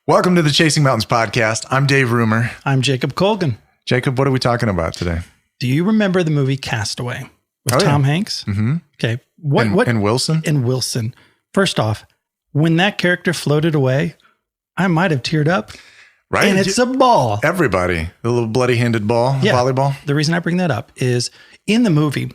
Welcome to the Chasing Mountains podcast. I'm Dave Rumer. I'm Jacob Colgan. Jacob, what are we talking about today? Do you remember the movie Castaway with Tom Hanks? Mm-hmm. Okay. And Wilson? And Wilson. First off, when that character floated away, I might have teared up. Right. And it's a ball. Everybody. The little bloody-handed ball, volleyball. The reason I bring that up is in the movie,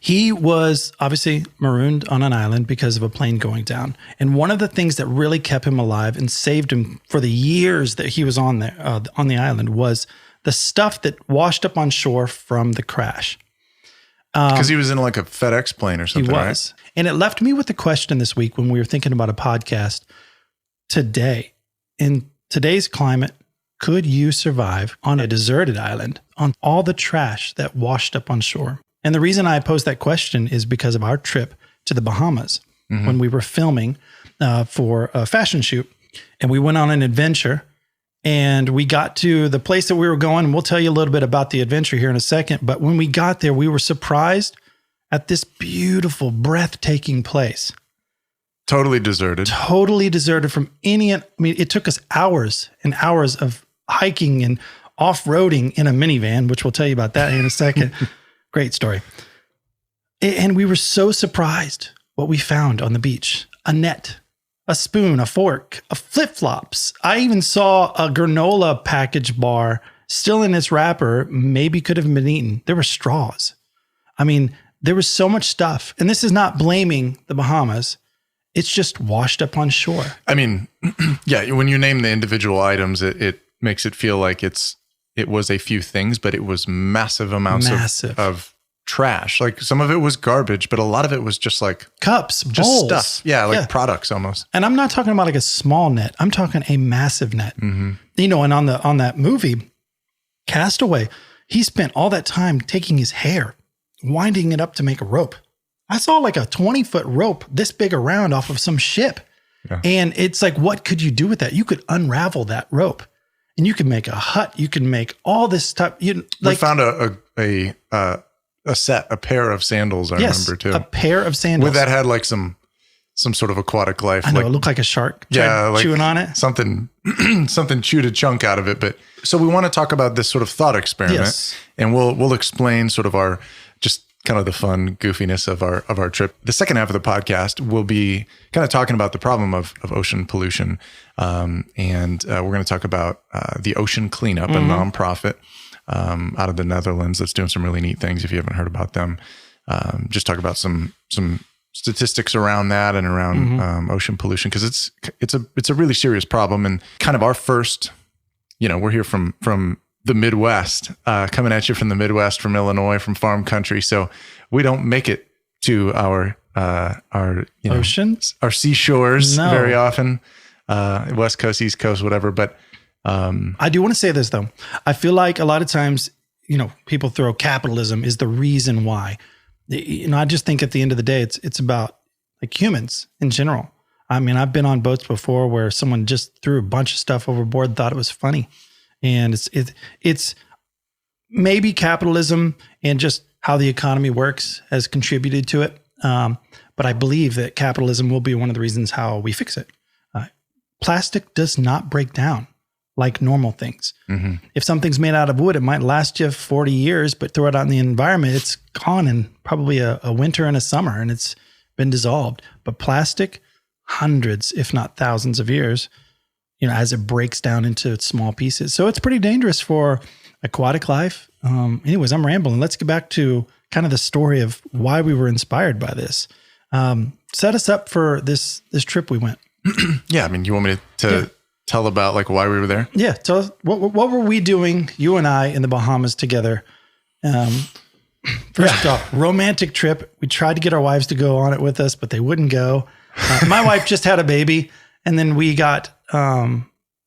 he was obviously marooned on an island because of a plane going down. And one of the things that really kept him alive and saved him for the years that he was on there on the island was the stuff that washed up on shore from the crash. Because he was in like a FedEx plane or something, he was. Right? And it left me with the question this week when we were thinking about a podcast today. In today's climate, could you survive on a deserted island on all the trash that washed up on shore? And the reason I posed that question is because of our trip to the Bahamas when we were filming for a fashion shoot. And we went on an adventure and we got to the place that we were going. And we'll tell you a little bit about the adventure here in a second. But when we got there, we were surprised at this beautiful, breathtaking place. Totally deserted. Totally deserted from any, I mean, it took us hours and hours of hiking and off-roading in a minivan, which we'll tell you about that in a second. Great story. And we were so surprised what we found on the beach. A net, a spoon, a fork, a flip-flops. I even saw a granola package bar still in its wrapper, maybe could have been eaten. There were straws. I mean, there was so much stuff. And this is not blaming the Bahamas. It's just washed up on shore. I mean, yeah, when you name the individual items, it makes it feel like it was a few things, but it was massive amounts of trash. Like some of it was garbage, but a lot of it was just like cups, just bowls. Stuff. Yeah, like products almost. And I'm not talking about like a small net. I'm talking a massive net. Mm-hmm. You know, and on that movie, Castaway, he spent all that time taking his hair, winding it up to make a rope. I saw like a 20-foot rope this big around off of some ship. Yeah. And it's like, what could you do with that? You could unravel that rope. And you can make a hut. You can make all this stuff. We found a pair of sandals. I remember too. A pair of sandals. With that had like some sort of aquatic life. I know, it looked like a shark. Yeah, like chewing on it. Something chewed a chunk out of it. But so we want to talk about this sort of thought experiment, and we'll explain sort of our just kind of the fun goofiness of our trip. The second half of the podcast will be kind of talking about the problem of ocean pollution. And we're going to talk about the Ocean Cleanup, a nonprofit out of the Netherlands that's doing some really neat things. If you haven't heard about them, just talk about some statistics around that and around ocean pollution, because it's a really serious problem. And kind of our first, we're here from the Midwest, coming at you from the Midwest, from Illinois, from farm country. So we don't make it to our oceans, our seashores very often, West Coast, East Coast, whatever. But I do want to say this though. I feel like a lot of times, people throw capitalism is the reason why. I just think at the end of the day, it's about like humans in general. I mean, I've been on boats before where someone just threw a bunch of stuff overboard, thought it was funny. And it's maybe capitalism and just how the economy works has contributed to it. But I believe that capitalism will be one of the reasons how we fix it. Plastic does not break down like normal things. Mm-hmm. If something's made out of wood, it might last you 40 years, but throw it out in the environment, it's gone in probably a winter and a summer, and it's been dissolved. But plastic, hundreds, if not thousands of years, as it breaks down into small pieces. So it's pretty dangerous for aquatic life. Anyways, I'm rambling. Let's get back to kind of the story of why we were inspired by this. Set us up for this trip we went. Yeah. I mean, you want me to tell about like why we were there? Yeah. Tell us, what were we doing, you and I, in the Bahamas together? First off, romantic trip. We tried to get our wives to go on it with us, but they wouldn't go. My wife just had a baby. And then we got,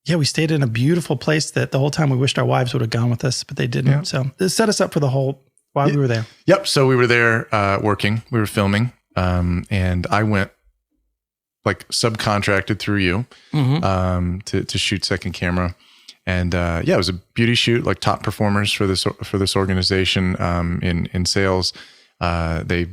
we stayed in a beautiful place that the whole time we wished our wives would have gone with us, but they didn't. Yeah. So this set us up for the whole, why we were there. Yep. So we were there working, we were filming, and I went like subcontracted through you to shoot second camera. And it was a beauty shoot, like top performers for this organization in sales. They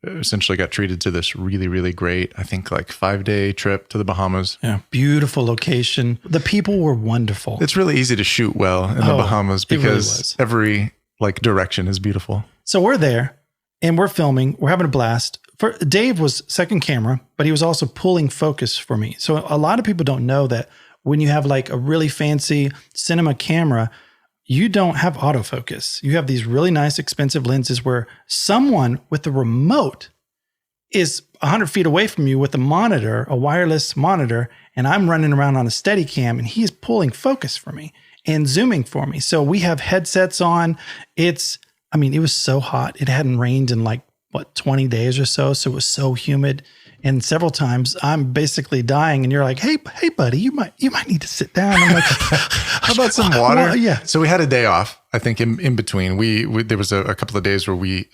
essentially got treated to this really, really great, I think like 5-day trip to the Bahamas. Yeah. Beautiful location. The people were wonderful. It's really easy to shoot well in the Bahamas because every like direction is beautiful. So we're there and we're filming. We're having a blast. Dave was second camera, but he was also pulling focus for me. So a lot of people don't know that when you have like a really fancy cinema camera, you don't have autofocus. You have these really nice, expensive lenses where someone with the remote is 100 feet away from you with a monitor, a wireless monitor, and I'm running around on a Steadicam, and he's pulling focus for me and zooming for me. So we have headsets on. It was so hot. It hadn't rained in like, 20 days or so. So it was so humid. And several times I'm basically dying and you're like, hey buddy, you might need to sit down. I'm like, how about some water? Well, yeah. So we had a day off, I think in between we there was a couple of days where we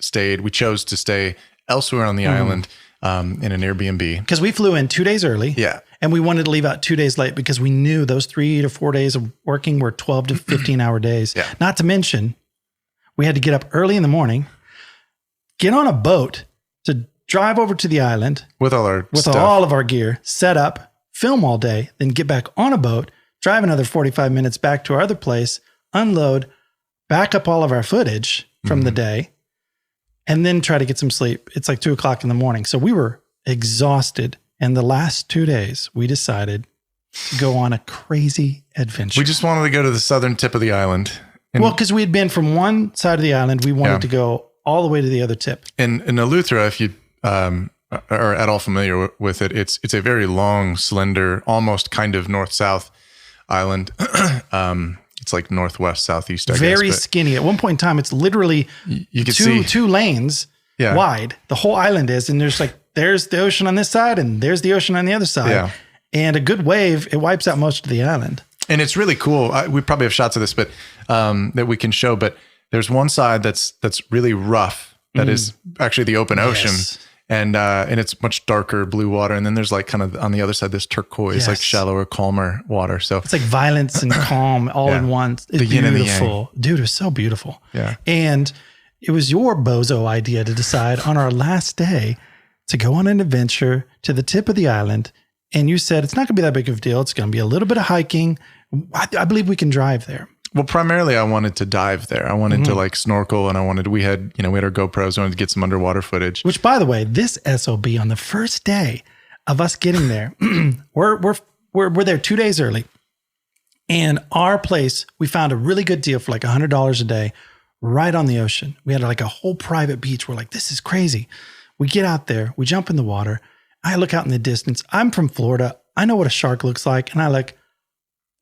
chose to stay elsewhere on the island, in an Airbnb. Cause we flew in 2 days early. Yeah. And we wanted to leave out 2 days late because we knew those 3 to 4 days of working were 12 to 15 hour days. Yeah. Not to mention we had to get up early in the morning, get on a boat to drive over to the island with all of our gear, set up, film all day, then get back on a boat, drive another 45 minutes back to our other place, unload, back up all of our footage from the day, and then try to get some sleep. It's like 2:00 in the morning. So we were exhausted. And the last 2 days, we decided to go on a crazy adventure. We just wanted to go to the southern tip of the island. Because we had been from one side of the island, we wanted to go all the way to the other tip. In Eleuthera, if you are at all familiar with it, it's a very long, slender, almost kind of north-south island. It's like northwest, southeast, I guess. Very skinny. At one point in time, it's literally you could see 2 lanes wide. The whole island is, and there's the ocean on this side, and there's the ocean on the other side. Yeah. And a good wave, it wipes out most of the island. And it's really cool. We probably have shots of this, but that we can show. But there's one side that's really rough. That is actually the open ocean. Yes. And it's much darker blue water. And then there's like kind of on the other side, this turquoise, like shallower, calmer water. So it's like violence and calm all in one. It's the yin and the yang. Dude, it was so beautiful. Yeah. And it was your bozo idea to decide on our last day to go on an adventure to the tip of the island. And you said, it's not going to be that big of a deal. It's going to be a little bit of hiking. I believe we can drive there. Well, primarily I wanted to dive there. I wanted to like snorkel, and we had our GoPros. I wanted to get some underwater footage. Which, by the way, this SOB on the first day of us getting there, we're there 2 days early, and our place, we found a really good deal for like $100 a day, right on the ocean. We had like a whole private beach. We're like, this is crazy. We get out there, we jump in the water. I look out in the distance. I'm from Florida. I know what a shark looks like, and I like,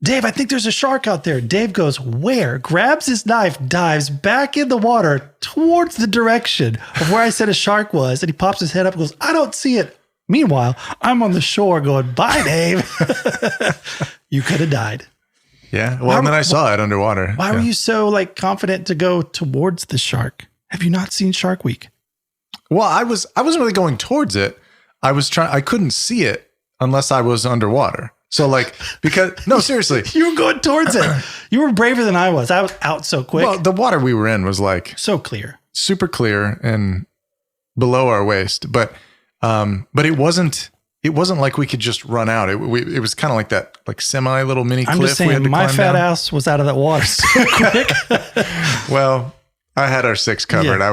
Dave, I think there's a shark out there. Dave goes, where? Grabs his knife, dives back in the water towards the direction of where I said a shark was. And he pops his head up and goes, I don't see it. Meanwhile, I'm on the shore going, bye, Dave. You could have died. Yeah. Well, and then I saw it underwater. Why were you so like confident to go towards the shark? Have you not seen Shark Week? Well, I wasn't really going towards it. I couldn't see it unless I was underwater. So no, seriously. You were going towards it. You were braver than I was. I was out so quick. Well, the water we were in was like so clear, super clear and below our waist. But it wasn't like we could just run out. It was kind of like that, like semi little mini cliff. I'm just saying, we had to my climb fat down. ass was out of that water so quick. Well, I had our 6 covered. Yeah.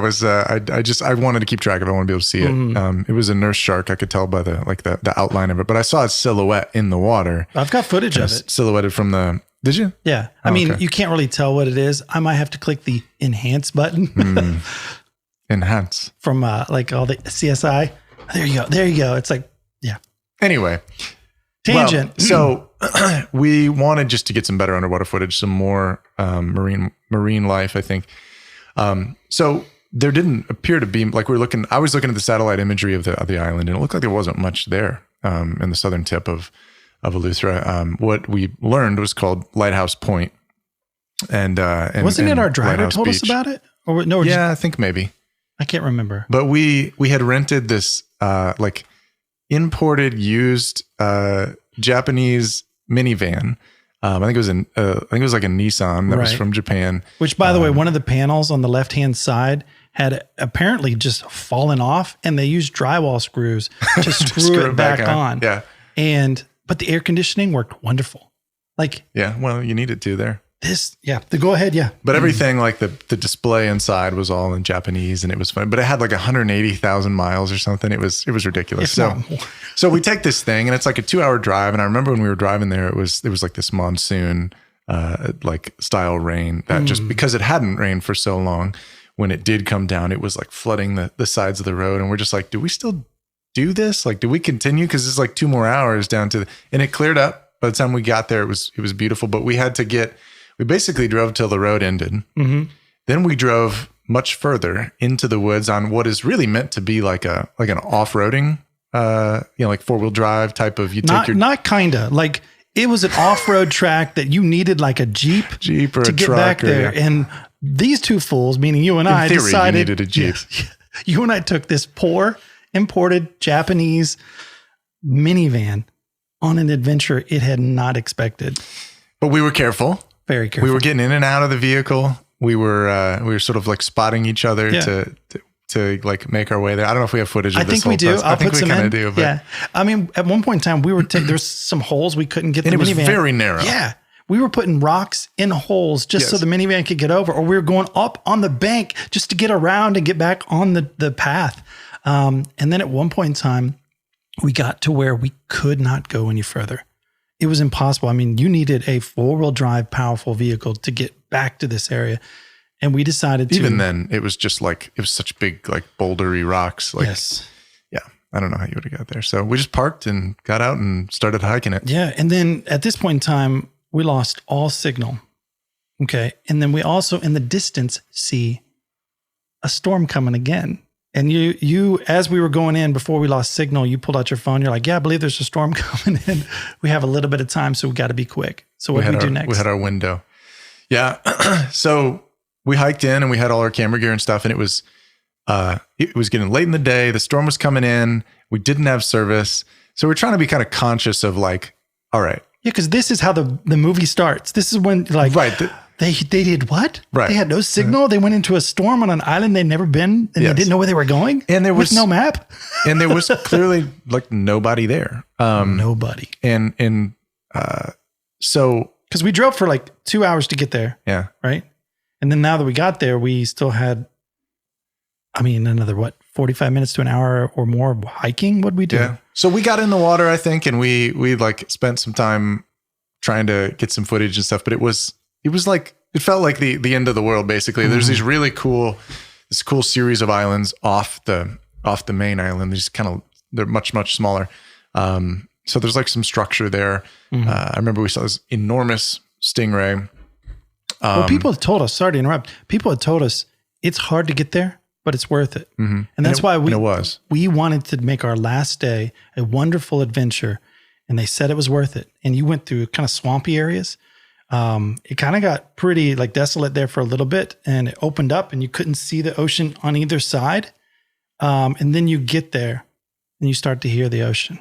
I wanted to keep track of it. I wanted to be able to see it. It was a nurse shark. I could tell by the outline of it, but I saw its silhouette in the water. I've got footage of it. Silhouetted from did you? Yeah. I mean, you can't really tell what it is. I might have to click the enhance button. Enhance. From like all the CSI. There you go. It's like, yeah. Anyway. Tangent. Well, so we wanted just to get some better underwater footage, some more marine life, I think. So there didn't appear to be like I was looking at the satellite imagery of the island, and it looked like there wasn't much there, in the southern tip of Eleuthera. What we learned was called Lighthouse Point. And wasn't it our driver Lighthouse told us Beach. about it? Or no? I think maybe. I can't remember. But we had rented this, imported used, Japanese minivan, I think it was like a Nissan that was from Japan. Which, by the way, one of the panels on the left-hand side had apparently just fallen off, and they used drywall screws to screw it back on. Yeah. But the air conditioning worked wonderful. Like, yeah, well, you needed to there. Go ahead. Yeah. But everything like the display inside was all in Japanese, and it was fun, but it had like 180,000 miles or something. It was ridiculous. So we take this thing, and it's like a 2-hour drive. And I remember when we were driving there, it was like this monsoon, like style rain that just because it hadn't rained for so long, when it did come down, it was like flooding the sides of the road. And we're just like, do we still do this? Like, do we continue? Cause it's like 2 more hours down and it cleared up. By the time we got there, it was beautiful, but we basically drove till the road ended. Mm-hmm. Then we drove much further into the woods on what is really meant to be like an off-roading, like 4-wheel drive type of, not kinda like it was an off-road track that you needed like a Jeep or to a get truck back there. Yeah. And these two fools, meaning you and I, decided you needed a Jeep. You and I took this poor imported Japanese minivan on an adventure it had not expected. But we were careful. Very careful. We were getting in and out of the vehicle. We were sort of like spotting each other to like make our way there. I don't know if we have footage of this whole process. I think we do. I think we kind of do. But yeah. I mean, at one point in time, we were there's some holes we couldn't get. And the it was minivan. very narrow. Yeah. We were putting rocks in holes just so the minivan could get over, or we were going up on the bank just to get around and get back on the path. And then at one point in time, we got to where we could not go any further. It was impossible. I mean, you needed a 4-wheel drive, powerful vehicle to get back to this area. And we decided to. Even then, it was just like, it was such big, like bouldery rocks. Like, yes. Yeah. I don't know how you would have got there. So we just parked and got out and started hiking it. Yeah. And then at this point in time, we lost all signal. Okay. And then we also in the distance see a storm coming again. And you, as we were going in before we lost signal, you pulled out your phone. You're like, yeah, I believe there's a storm coming in. We have a little bit of time, so we got to be quick. So what do we do next? We had our window. Yeah. So we hiked in and we had all our camera gear and stuff. And it was getting late in the day. The storm was coming in. We didn't have service. So we're trying to be kind of conscious of like, all right. Yeah, because this is how the movie starts. This is when like, right. They did what? Right. They had no signal. They went into a storm on an island they'd never been, and they didn't know where they were going. And there was no map. And there was clearly like nobody there. Nobody. And so because we drove for like 2 hours to get there. Yeah. Right. And then now that we got there, we still had, another 45 minutes to an hour or more of hiking. What'd we do? Yeah. So we got in the water, I think, and we like spent some time trying to get some footage and stuff, but it was like, it felt like the end of the world, basically. There's these really cool series of islands off the main island. They're much, much smaller. So there's like some structure there. I remember we saw this enormous stingray. Well, people had told us, sorry to interrupt. People had told us it's hard to get there, but it's worth it. Mm-hmm. And that's why we wanted to make our last day a wonderful adventure. And they said it was worth it. And you went through kind of swampy areas. It kind of got pretty like desolate there for a little bit, and it opened up and you couldn't see the ocean on either side. And then you get there and you start to hear the ocean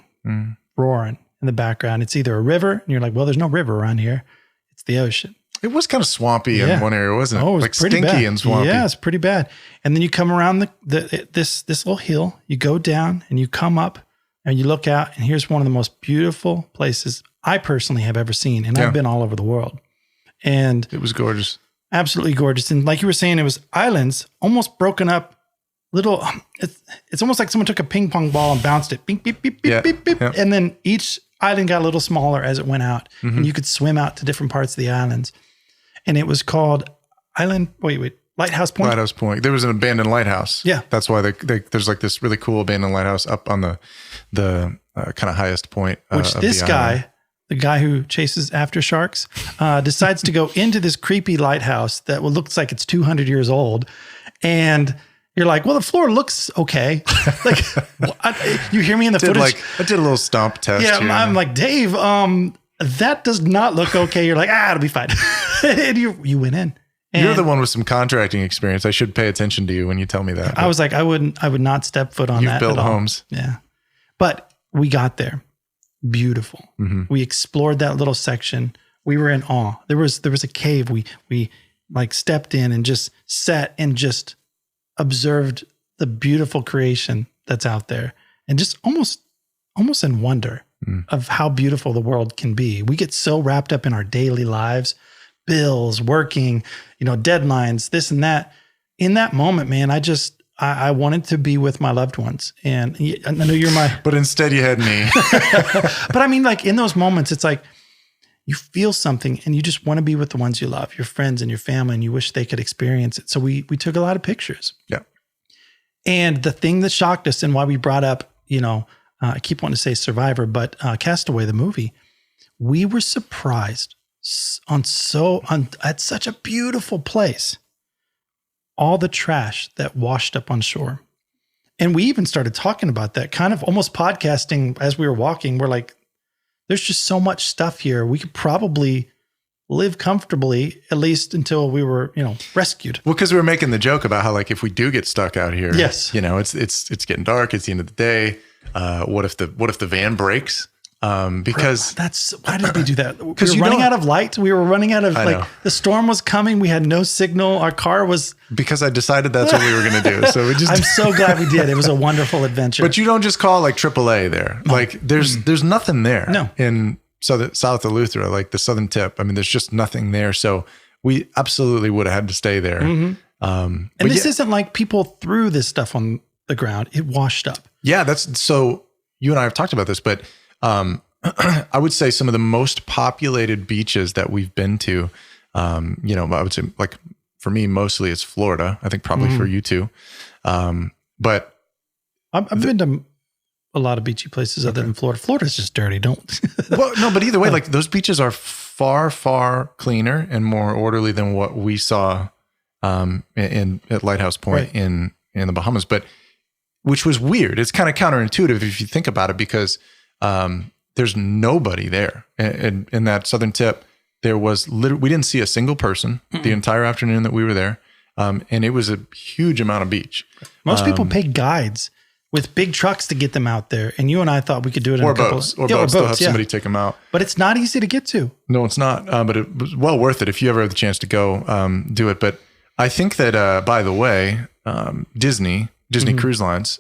roaring in the background. It's either a river and you're like, well, there's no river around here. It's the ocean. It was kind of swampy in one area, wasn't it? Oh, it was like pretty stinky bad. And swampy. Yeah, it's pretty bad. And then you come around this little hill, you go down and you come up and you look out, and here's one of the most beautiful places I personally have ever seen. And I've been all over the world. And it was gorgeous. Absolutely gorgeous. And like you were saying, it was islands almost broken up little. It's almost like someone took a ping pong ball and bounced it. Beep, beep, beep, beep, beep, beep. Yeah. And then each island got a little smaller as it went out. Mm-hmm. And you could swim out to different parts of the islands. And it was called Lighthouse Point. Lighthouse Point. There was an abandoned lighthouse. Yeah. That's why there's like this really cool abandoned lighthouse up on the kind of highest point. Which this guy, the guy who chases after sharks, decides to go into this creepy lighthouse that looks like it's 200 years old. And you're like, well, the floor looks okay. Like, you hear me in the footage. I did a little stomp test. Yeah, I'm like, Dave, that does not look okay. You're like, it'll be fine. And you went in. And you're the one with some contracting experience. I should pay attention to you when you tell me that. I was like, I would not step foot on that. You've built homes. Yeah. But we got there. Beautiful. Mm-hmm. We explored that little section. we were in awe. There was a cave we like stepped in and just sat and just observed the beautiful creation that's out there, and just almost in wonder of how beautiful the world can be. We get so wrapped up in our daily lives, bills, working, deadlines, this and that. In that moment, man, I wanted to be with my loved ones, and I know you're but instead you had me. But I mean, like in those moments, it's like you feel something and you just want to be with the ones you love, your friends and your family, and you wish they could experience it. So we took a lot of pictures. Yeah. And the thing that shocked us and why we brought up, I keep wanting to say Survivor, but Castaway, the movie, we were surprised at such a beautiful place, all the trash that washed up on shore. And we even started talking about that, kind of almost podcasting as we were walking. We're like, there's just so much stuff here. We could probably live comfortably, at least until we were, rescued. Well, because we were making the joke about how, like, if we do get stuck out here, yes, it's getting dark. It's the end of the day. What if the van breaks? Because why did we do that? Because we were running out of light. We were running out of the storm was coming. We had no signal. Our car was, because I decided that's what we were going to do. So I'm so glad we did. It was a wonderful adventure. But you don't just call like AAA there. No. Like there's nothing there. No. In South Eleuthera, like the southern tip. I mean, there's just nothing there. So we absolutely would have had to stay there. Mm-hmm. And this isn't like people threw this stuff on the ground. It washed up. Yeah, so you and I have talked about this, but I would say some of the most populated beaches that we've been to, I would say, like, for me, mostly it's Florida. I think probably for you too. But I've been to a lot of beachy places other than Florida. Florida's just dirty. Well, no, but either way, like those beaches are far, far cleaner and more orderly than what we saw at Lighthouse Point in the Bahamas. But which was weird. It's kind of counterintuitive if you think about it, because there's nobody there. And in that southern tip, there was we didn't see a single person the entire afternoon that we were there. And it was a huge amount of beach. Most people pay guides with big trucks to get them out there. And you and I thought we could do it in a couple boats. Or boats. They'll have somebody take them out. But it's not easy to get to. No, it's not. But it was well worth it if you ever have the chance to go do it. But I think that, by the way, Disney Cruise Lines,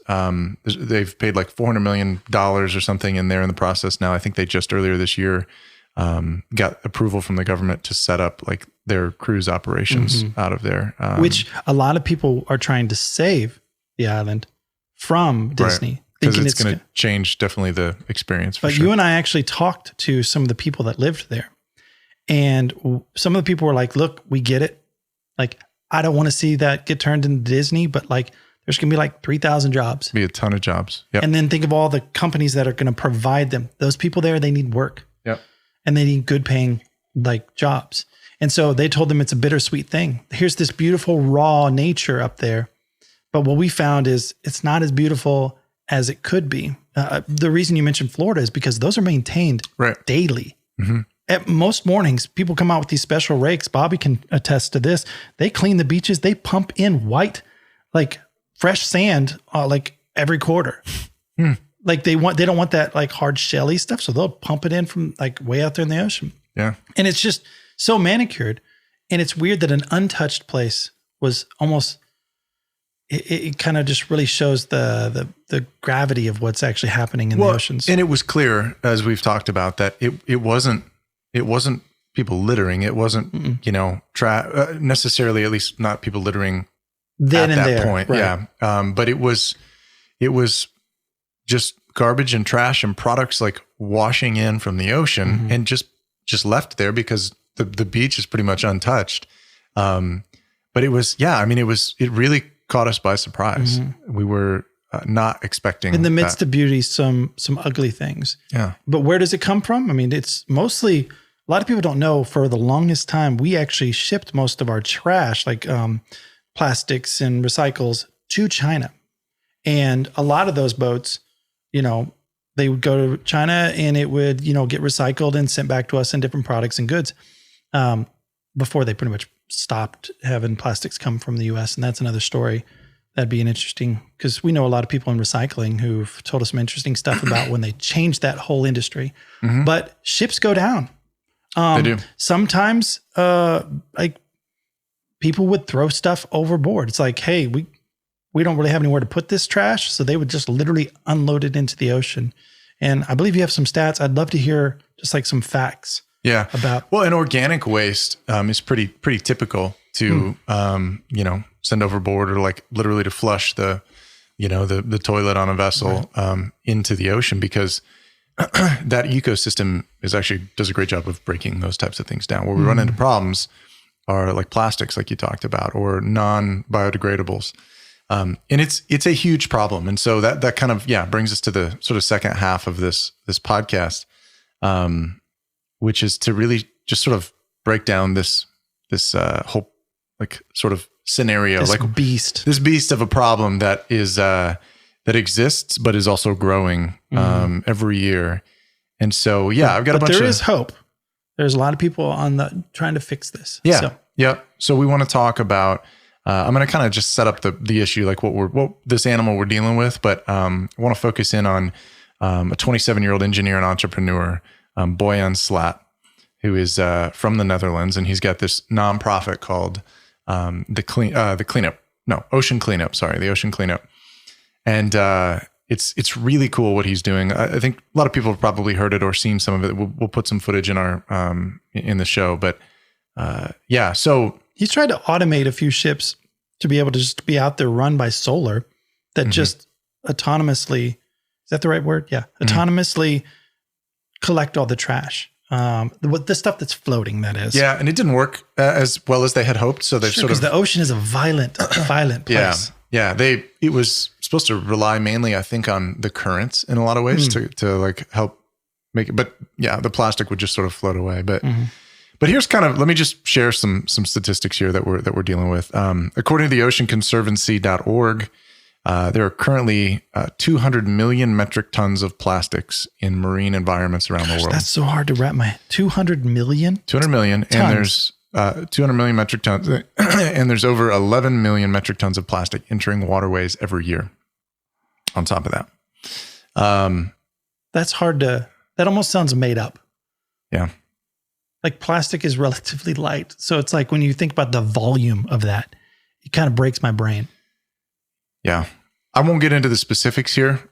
they've paid like $400 million or something, and they're in the process now. I think they just earlier this year got approval from the government to set up like their cruise operations out of there. Which a lot of people are trying to save the island from Disney. Because it's going to change definitely the experience for sure. But you and I actually talked to some of the people that lived there. And some of the people were like, look, we get it. Like, I don't want to see that get turned into Disney, but like, there's going to be like 3,000 jobs. Be a ton of jobs. Yep. And then think of all the companies that are going to provide them. Those people there, they need work. Yep. And they need good paying like jobs. And so they told them it's a bittersweet thing. Here's this beautiful raw nature up there. But what we found is it's not as beautiful as it could be. The reason you mentioned Florida is because those are maintained daily. Mm-hmm. At most mornings, people come out with these special rakes. Bobby can attest to this. They clean the beaches. They pump in white, like fresh sand, like every quarter. Like they don't want that like hard shelly stuff. So they'll pump it in from like way out there in the ocean. Yeah. And it's just so manicured. And it's weird that an untouched place was almost, it kind of just really shows the gravity of what's actually happening in the oceans. And it was clear, as we've talked about, that it wasn't people littering. It wasn't, necessarily, at least not people littering then at and that there, point. Right. Yeah. But it was just garbage and trash and products like washing in from the ocean and just left there because the beach is pretty much untouched. But it was, it really caught us by surprise. We were not expecting in the midst of beauty, some ugly things. Yeah. But where does it come from? I mean, it's mostly, a lot of people don't know, for the longest time, we actually shipped most of our trash, like plastics and recycles, to China. And a lot of those boats, they would go to China and it would, get recycled and sent back to us in different products and goods before they pretty much stopped having plastics come from the US. And that's another story. That'd be an interesting, because we know a lot of people in recycling who've told us some interesting stuff about when they changed that whole industry. But ships go down. They do. Sometimes, like people would throw stuff overboard. It's like, hey, we don't really have anywhere to put this trash. So they would just literally unload it into the ocean. And I believe you have some stats. I'd love to hear just like some facts. Yeah. About. Well, and organic waste is pretty typical to, send overboard, or like literally to flush the toilet on a vessel, into the ocean, because that ecosystem does a great job of breaking those types of things down. Where we run into problems are like plastics, like you talked about, or non-biodegradables. And it's a huge problem. And so that kind of, brings us to the sort of second half of this podcast, which is to really just sort of break down this whole like sort of scenario, this like beast of a problem that is, that exists, but is also growing, every year. And so, I've got a bunch there is hope. There's a lot of people trying to fix this. Yeah. So we want to talk about, I'm going to kind of just set up the issue, like what this animal we're dealing with, but I want to focus in on a 27-year-old engineer and entrepreneur, Boyan Slat, who is from the Netherlands, and he's got this nonprofit called the Ocean Cleanup. And it's really cool what he's doing. I think a lot of people have probably heard it or seen some of it. We'll put some footage in our in the show, but so he's tried to automate a few ships to be able to just be out there run by solar that just autonomously, is that the right word? Yeah. Autonomously collect all the trash. The stuff that's floating, that is. Yeah. And it didn't work as well as they had hoped. So they've because the ocean is a violent place. Yeah. It was supposed to rely mainly, I think, on the currents in a lot of ways to like help make it. But the plastic would just sort of float away. But here's let me just share some statistics here that we're dealing with. According to the oceanconservancy.org, there are currently 200 million metric tons of plastics in marine environments around the world. That's so hard to wrap my 200 million? 200 million. Tons. And there's 200 million metric tons. And there's over 11 million metric tons of plastic entering waterways every year on top of that. That's hard that almost sounds made up. Yeah. Like plastic is relatively light. So it's like when you think about the volume of that, it kind of breaks my brain. Yeah. I won't get into the specifics here,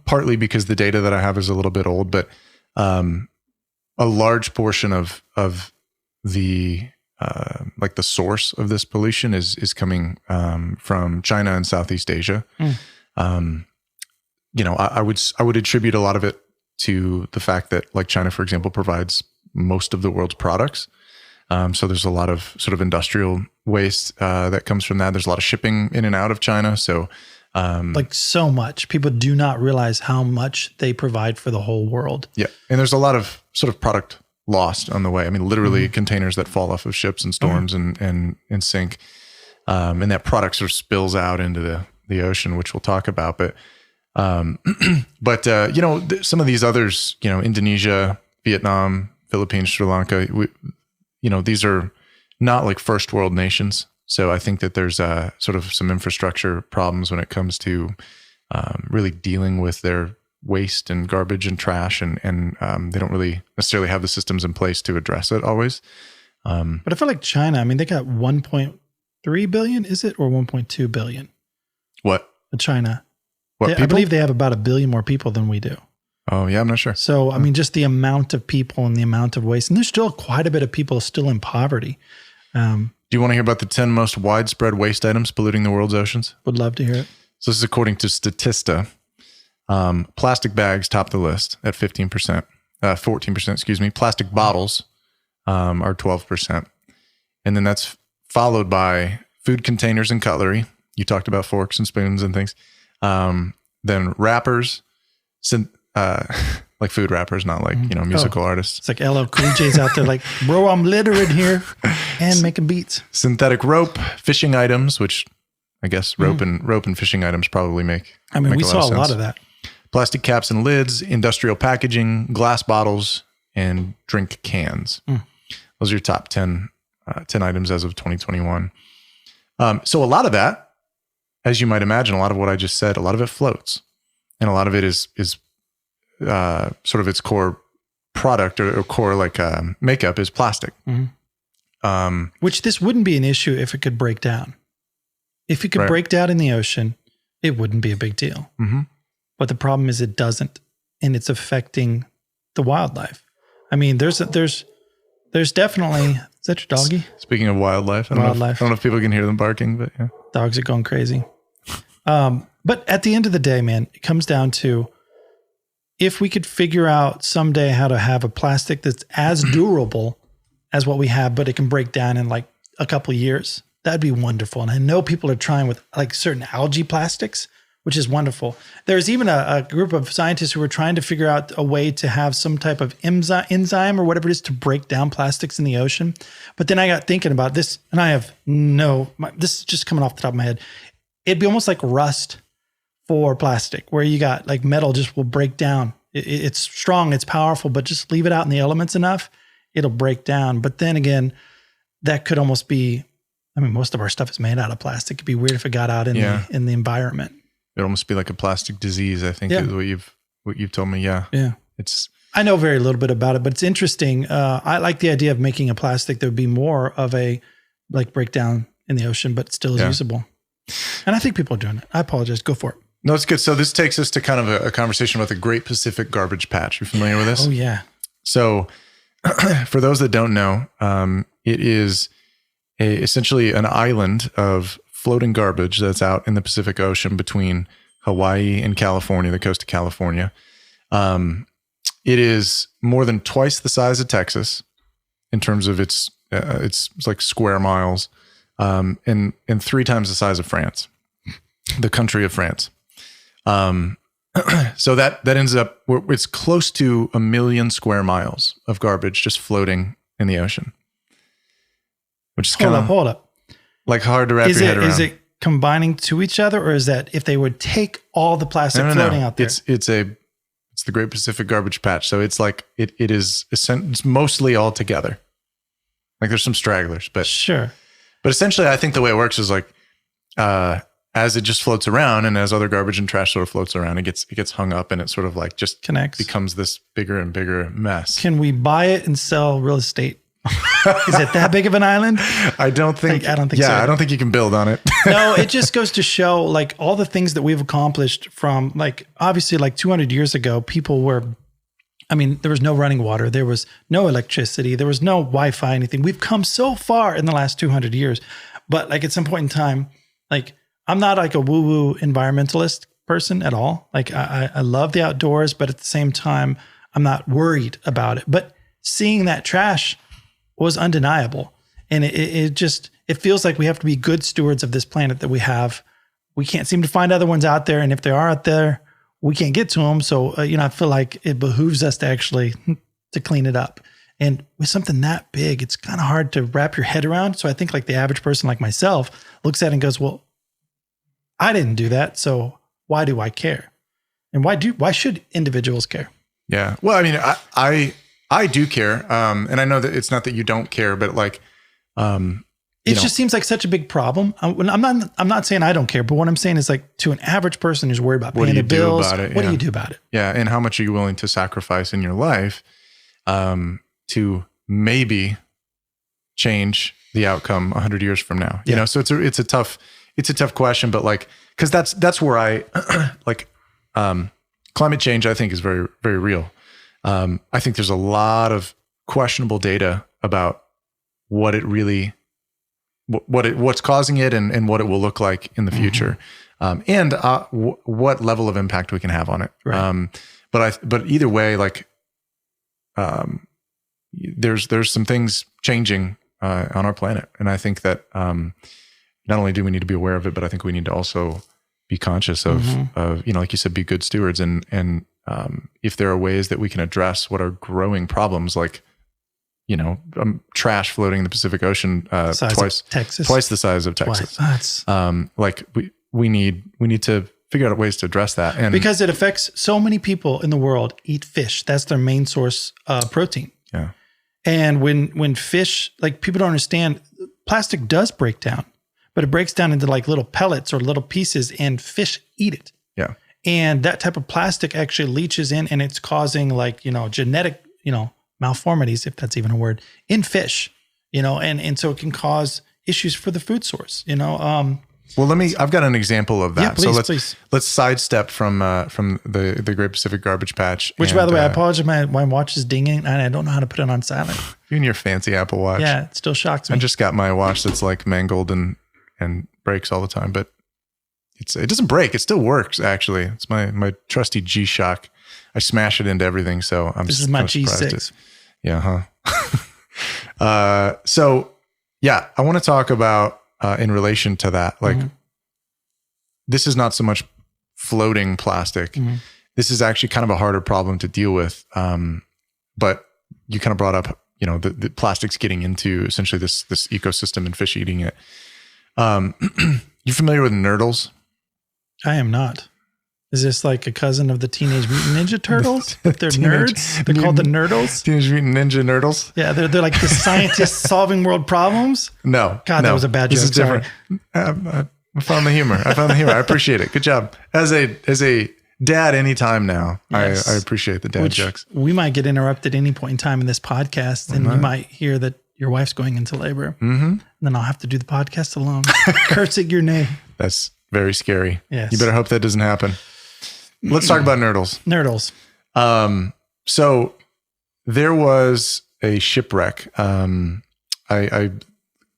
partly because the data that I have is a little bit old, but a large portion of the like the source of this pollution is coming from China and Southeast Asia. I would attribute a lot of it to the fact that, like, China, for example, provides most of the world's products. So there's a lot of sort of industrial waste that comes from that. There's a lot of shipping in and out of China. So like so much, people do not realize how much they provide for the whole world. Yeah. And there's a lot of sort of product lost on the way. I mean, literally containers that fall off of ships and storms and sink. And that product sort of spills out into the ocean, which we'll talk about. But some of these others, Indonesia, Vietnam, Philippines, Sri Lanka, these are not like first world nations. So I think that there's sort of some infrastructure problems when it comes to really dealing with their waste and garbage and trash, and they don't really necessarily have the systems in place to address it always. But I feel like China, I mean, they got 1.3 billion, is it, or 1.2 billion? What? China. What, I believe they have about 1 billion more people than we do. Oh, yeah, I'm not sure. So, I mean, just the amount of people and the amount of waste. And there's still quite a bit of people still in poverty. Do you want to hear about the 10 most widespread waste items polluting the world's oceans? Would love to hear it. So this is according to Statista. Plastic bags top the list at 14%, excuse me. Plastic bottles are 12%. And then that's followed by food containers and cutlery. You talked about forks and spoons and things. Then wrappers, like food rappers, not like, musical artists. It's like LL Cool J's out there like, bro, I'm littering here and making beats. Synthetic rope, fishing items, which I guess rope and fishing items probably make. I mean, we saw a lot of that. Plastic caps and lids, industrial packaging, glass bottles, and drink cans. Those are your top 10 items as of 2021. So a lot of that, as you might imagine, a lot of what I just said, a lot of it floats. And a lot of it is sort of its core product or core like makeup is plastic. Which this wouldn't be an issue if it could break down. If it could break down in the ocean, it wouldn't be a big deal. But the problem is it doesn't, and it's affecting the wildlife. I mean, there's definitely, is that your doggy? Speaking of wildlife, I don't know if people can hear them barking, but yeah. Dogs are going crazy. But at the end of the day, man, it comes down to if we could figure out someday how to have a plastic that's as durable as what we have, but it can break down in like a couple of years, that'd be wonderful. And I know people are trying with like certain algae plastics, which is wonderful. There's even a group of scientists who were trying to figure out a way to have some type of enzyme or whatever it is to break down plastics in the ocean. But then I got thinking about this, and this is just coming off the top of my head. It'd be almost like rust for plastic, where you got like metal just will break down. It's strong, it's powerful, but just leave it out in the elements enough, it'll break down. But then again, that could almost be, I mean, most of our stuff is made out of plastic. It'd be weird if it got out in the environment. It'd almost be like a plastic disease, I think is what you've told me. Yeah. Yeah. I know very little bit about it, but it's interesting. I like the idea of making a plastic that would be more of a like breakdown in the ocean, but still is usable. And I think people are doing it. I apologize. Go for it. No, it's good. So this takes us to kind of a conversation about the Great Pacific Garbage Patch. You familiar with this? Oh, yeah. So for those that don't know, it is essentially an island of floating garbage that's out in the Pacific Ocean between Hawaii and California, the coast of California. It is more than twice the size of Texas in terms of its like square miles, and 3 times the size of France, the country of France. So that ends up, it's close to 1 million square miles of garbage just floating in the ocean, which is kind of hold up. Like hard to wrap your head around. Is it combining to each other, or is that if they would take all the plastic floating out there? It's the Great Pacific Garbage Patch. So it's like, it's mostly all together. Like there's some stragglers, but sure. But essentially I think the way it works is like, as it just floats around and as other garbage and trash sort of floats around, it gets hung up and it sort of like just connects, becomes this bigger and bigger mess. Can we buy it and sell real estate? Is it that big of an island? I don't think so. Yeah, I don't think you can build on it. No, it just goes to show like all the things that we've accomplished from like, obviously like 200 years ago, there was no running water. There was no electricity. There was no Wi-Fi, anything. We've come so far in the last 200 years, but like at some point in time, like I'm not like a woo-woo environmentalist person at all. Like I love the outdoors, but at the same time, I'm not worried about it. But seeing that trash was undeniable. And it feels like we have to be good stewards of this planet that we have. We can't seem to find other ones out there. And if they are out there, we can't get to them. So, I feel like it behooves us to actually to clean it up. And with something that big, it's kind of hard to wrap your head around. So I think like the average person like myself looks at it and goes, well, I didn't do that. So why do I care? And why should individuals care? Yeah. Well, I mean, I do care. And I know that it's not that you don't care, but like, it just seems like such a big problem. I'm not saying I don't care, but what I'm saying is like to an average person who's worried about paying the bills, what do you do about it? Yeah. And how much are you willing to sacrifice in your life, to maybe change the outcome 100 years from now? You know, so it's a tough question, but like, cause that's where I like, climate change, I think is very, very real. I think there's a lot of questionable data about what it really, what's causing it and what it will look like in the future. And what level of impact we can have on it. Right. But either way, like, there's some things changing, on our planet. And I think that, not only do we need to be aware of it, but I think we need to also be conscious of, like you said, be good stewards. And if there are ways that we can address what are growing problems, like, trash floating in the Pacific Ocean, twice the size of Texas. Like we need to figure out ways to address that. And because it affects so many people in the world eat fish. That's their main source of protein. Yeah. And when fish, like people don't understand, plastic does break down, but it breaks down into like little pellets or little pieces and fish eat it. Yeah. And that type of plastic actually leaches in and it's causing like, genetic, malformities, if that's even a word, in fish, and so it can cause issues for the food source, Well, I've got an example of that. Yeah, please, so please. Let's sidestep from the Great Pacific Garbage Patch. Which, by the way, I apologize. My watch is dinging and I don't know how to put it on silent. You and your fancy Apple Watch. Yeah, it still shocks me. I just got my watch that's like mangled and breaks all the time, but it doesn't break. It still works, actually. It's my trusty G-Shock. I smash it into everything, so This is my G6. Yeah, huh? So, yeah, I want to talk about, in relation to that, like, this is not so much floating plastic. This is actually kind of a harder problem to deal with. But you kind of brought up, the plastics getting into essentially this ecosystem and fish eating it. You familiar with nurdles? I am not. Is this like a cousin of the Teenage Mutant Ninja Turtles? They're nerds. They're called the Nurdles. Teenage Mutant Ninja Nurdles. Yeah, they're like the scientists solving world problems. No, God, that was a bad joke. This is different. I found the humor. I appreciate it. Good job. As a dad, anytime now, yes. I appreciate the dad jokes. We might get interrupted any point in time in this podcast, and you might hear that your wife's going into labor. And then I'll have to do the podcast alone, cursing your name. That's very scary. Yes. You better hope that doesn't happen. Let's talk about nurdles. Nurdles. So there was a shipwreck. I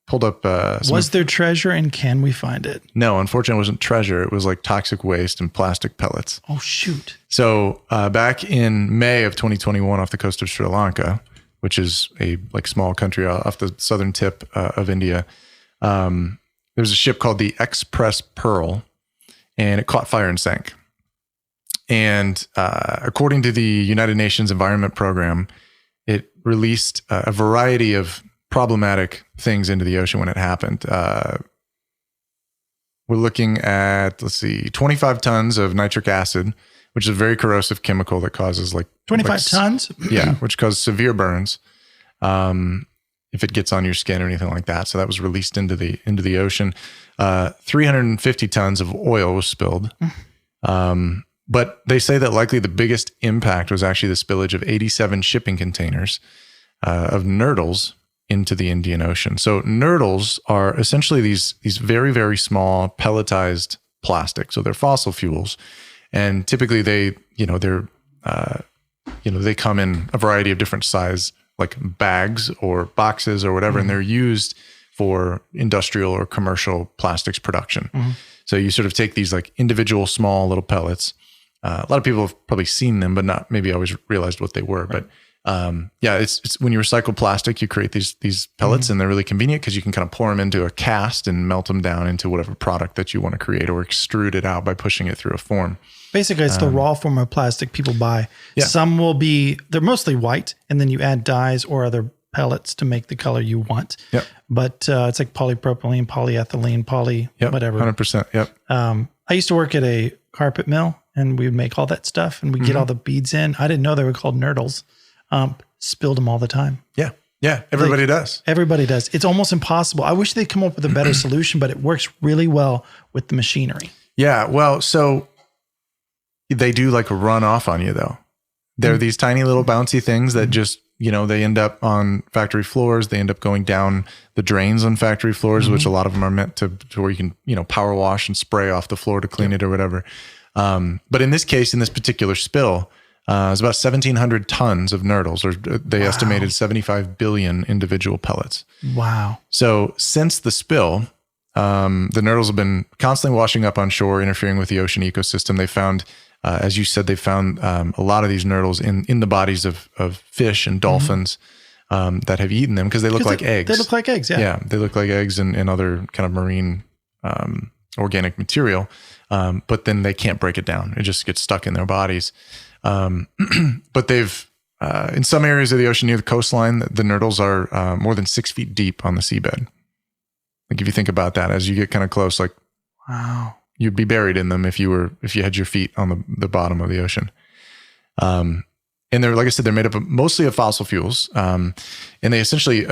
pulled up. Was there treasure, and can we find it? No, unfortunately, it wasn't treasure. It was like toxic waste and plastic pellets. Oh, shoot. So back in May of 2021 off the coast of Sri Lanka, which is a small country off the southern tip of India, there was a ship called the Express Pearl, and it caught fire and sank. And according to the United Nations Environment Program, it released a variety of problematic things into the ocean when it happened. We're looking at, 25 tons of nitric acid, which is a very corrosive chemical that causes 25 tons? Yeah, which causes severe burns if it gets on your skin or anything like that. So that was released into the ocean. 350 tons of oil was spilled. But they say that likely the biggest impact was actually the spillage of 87 shipping containers of nurdles into the Indian Ocean. So nurdles are essentially these very, very small pelletized plastics. So they're fossil fuels. And typically they come in a variety of different size, like bags or boxes or whatever, and they're used for industrial or commercial plastics production. So you sort of take these individual small little pellets. A lot of people have probably seen them, but not maybe always realized what they were. Right. But it's when you recycle plastic, you create these pellets, and they're really convenient because you can kind of pour them into a cast and melt them down into whatever product that you want to create, or extrude it out by pushing it through a form. Basically, it's the raw form of plastic people buy. Yeah. Some they're mostly white, and then you add dyes or other pellets to make the color you want. Yep. But it's like polypropylene, polyethylene, whatever. 100%. Yep. I used to work at a carpet mill, and we would make all that stuff, and we get all the beads in. I didn't know they were called nurdles. Spilled them all the time. Yeah. Yeah. Everybody does. Everybody does. It's almost impossible. I wish they'd come up with a better solution, but it works really well with the machinery. Yeah. Well, so they do run off on you though. They're these tiny little bouncy things that just, they end up on factory floors. They end up going down the drains on factory floors, which a lot of them are meant to where you can, power wash and spray off the floor to clean it or whatever. But in this case, in this particular spill, it was about 1,700 tons of nurdles, or they estimated 75 billion individual pellets. Wow. So since the spill, the nurdles have been constantly washing up on shore, interfering with the ocean ecosystem. They found, as you said, they found a lot of these nurdles in the bodies of fish and dolphins that have eaten them because they look like eggs. They look like eggs, yeah. Yeah, they look like eggs and other kind of marine organic material, but then they can't break it down. It just gets stuck in their bodies. But they've, in some areas of the ocean near the coastline, the nurdles are more than 6 feet deep on the seabed. If you think about that, as you get kind of close, wow, you'd be buried in them if you had your feet on the bottom of the ocean. And they're, like I said, they're made up mostly of fossil fuels. And they essentially,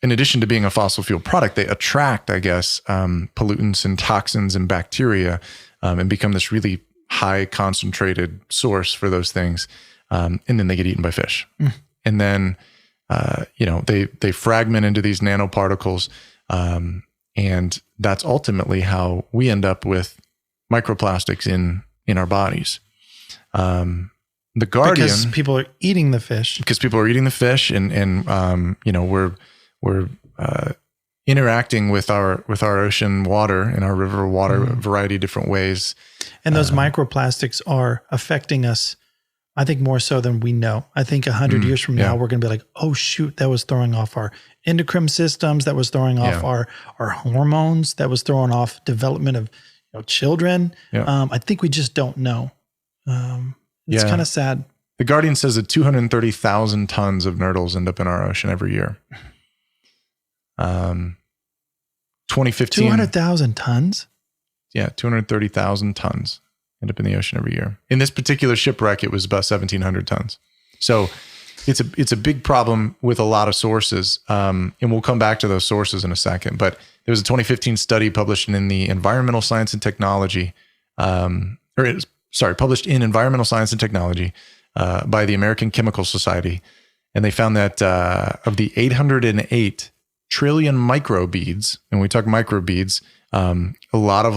in addition to being a fossil fuel product, they attract, I guess, pollutants and toxins and bacteria, and become this really high concentrated source for those things. And then they get eaten by fish. and then they fragment into these nanoparticles, and that's ultimately how we end up with microplastics in our bodies. The Guardian, because people are eating the fish, and we're interacting with our ocean water and our river water a variety of different ways. And those microplastics are affecting us, I think, more so than we know. I think 100 years from now, we're going to be like, oh shoot, that was throwing off our endocrine systems, that was throwing off our hormones, that was throwing off development of children. I think we just don't know. It's kind of sad. The Guardian says that 230,000 tons of nurdles end up in our ocean every year. 2015. 200,000 tons? Yeah, 230,000 tons end up in the ocean every year. In this particular shipwreck, it was about 1,700 tons. So it's a big problem with a lot of sources. And we'll come back to those sources in a second. But there was a 2015 study published in the Environmental Science and Technology, published in Environmental Science and Technology by the American Chemical Society. And they found that of the 808 trillion microbeads, and when we talk microbeads, a lot of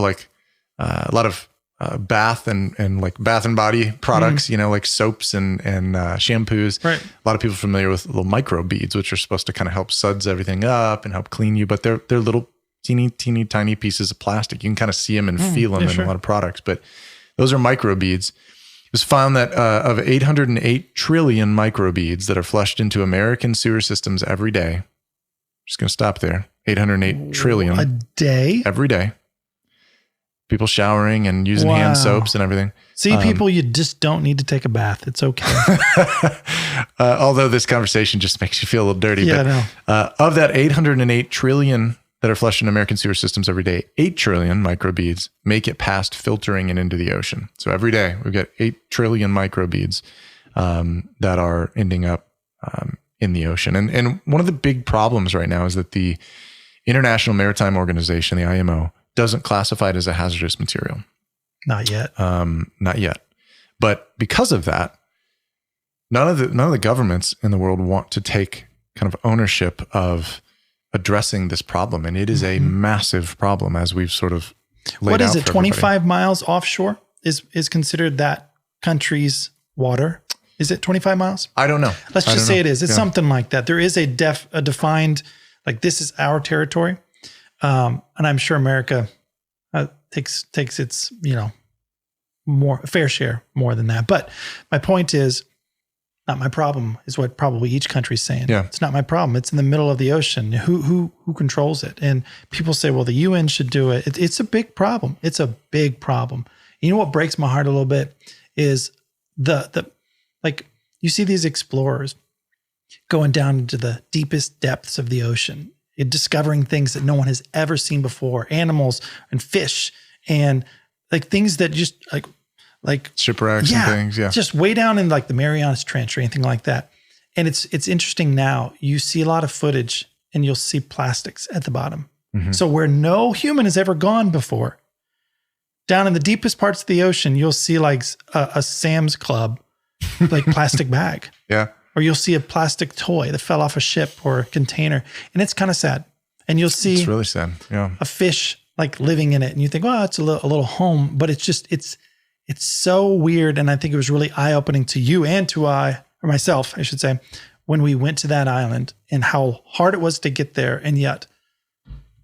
bath and like bath and body products, like soaps and shampoos. Right. A lot of people are familiar with little microbeads, which are supposed to kind of help suds everything up and help clean you, but they're little teeny tiny pieces of plastic. You can kind of see them and feel them in a lot of products, but those are microbeads. It was found that of 808 trillion microbeads that are flushed into American sewer systems every day, just going to stop there. 808 trillion. A day? Every day. People showering and using hand soaps and everything. See, people, you just don't need to take a bath. It's okay. Although this conversation just makes you feel a little dirty. Yeah, but, I know. Of that 808 trillion that are flushed in American sewer systems every day, 8 trillion microbeads make it past filtering and into the ocean. So every day we've got 8 trillion microbeads that are ending up in the ocean. And one of the big problems right now is that the International Maritime Organization, the IMO, doesn't classify it as a hazardous material. Not yet. Not yet. But because of that, none of the governments in the world want to take kind of ownership of addressing this problem. And it is a massive problem, as we've sort of laid out. What is it? 25 everybody. miles offshore is considered that country's water. Is it 25 miles? I don't know. Let's just say it is. It's something like that. There is a defined, like, this is our territory. And I'm sure America takes its, more fair share more than that. But my point is, not my problem is what probably each country's saying. Yeah. It's not my problem. It's in the middle of the ocean. Who controls it? And people say, well, the UN should do it. It's a big problem. It's a big problem. You know what breaks my heart a little bit is the like, you see these explorers going down into the deepest depths of the ocean and discovering things that no one has ever seen before, animals and fish and like things that just like shipwrecks and things. Yeah. Just way down in like the Marianas Trench or anything like that. And it's interesting now. You see a lot of footage and you'll see plastics at the bottom. So where no human has ever gone before, down in the deepest parts of the ocean, you'll see like a Sam's Club, like plastic bag. Yeah. Or you'll see a plastic toy that fell off a ship or a container. And it's kind of sad. And you'll see it's really sad. Yeah. a fish like living in it. And you think, well, it's a little home, but it's just, it's so weird. And I think it was really eye-opening to you and to myself, I should say, when we went to that island and how hard it was to get there. And yet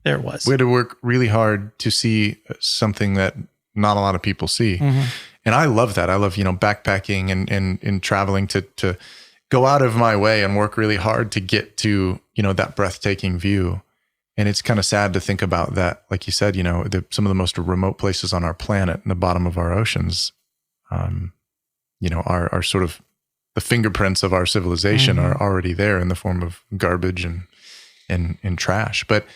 there it was. We had to work really hard to see something that not a lot of people see. And I love that. I love, backpacking and traveling to go out of my way and work really hard to get to, that breathtaking view. And it's kind of sad to think about that. Like you said, some of the most remote places on our planet in the bottom of our oceans, are sort of the fingerprints of our civilization are already there in the form of garbage and trash. But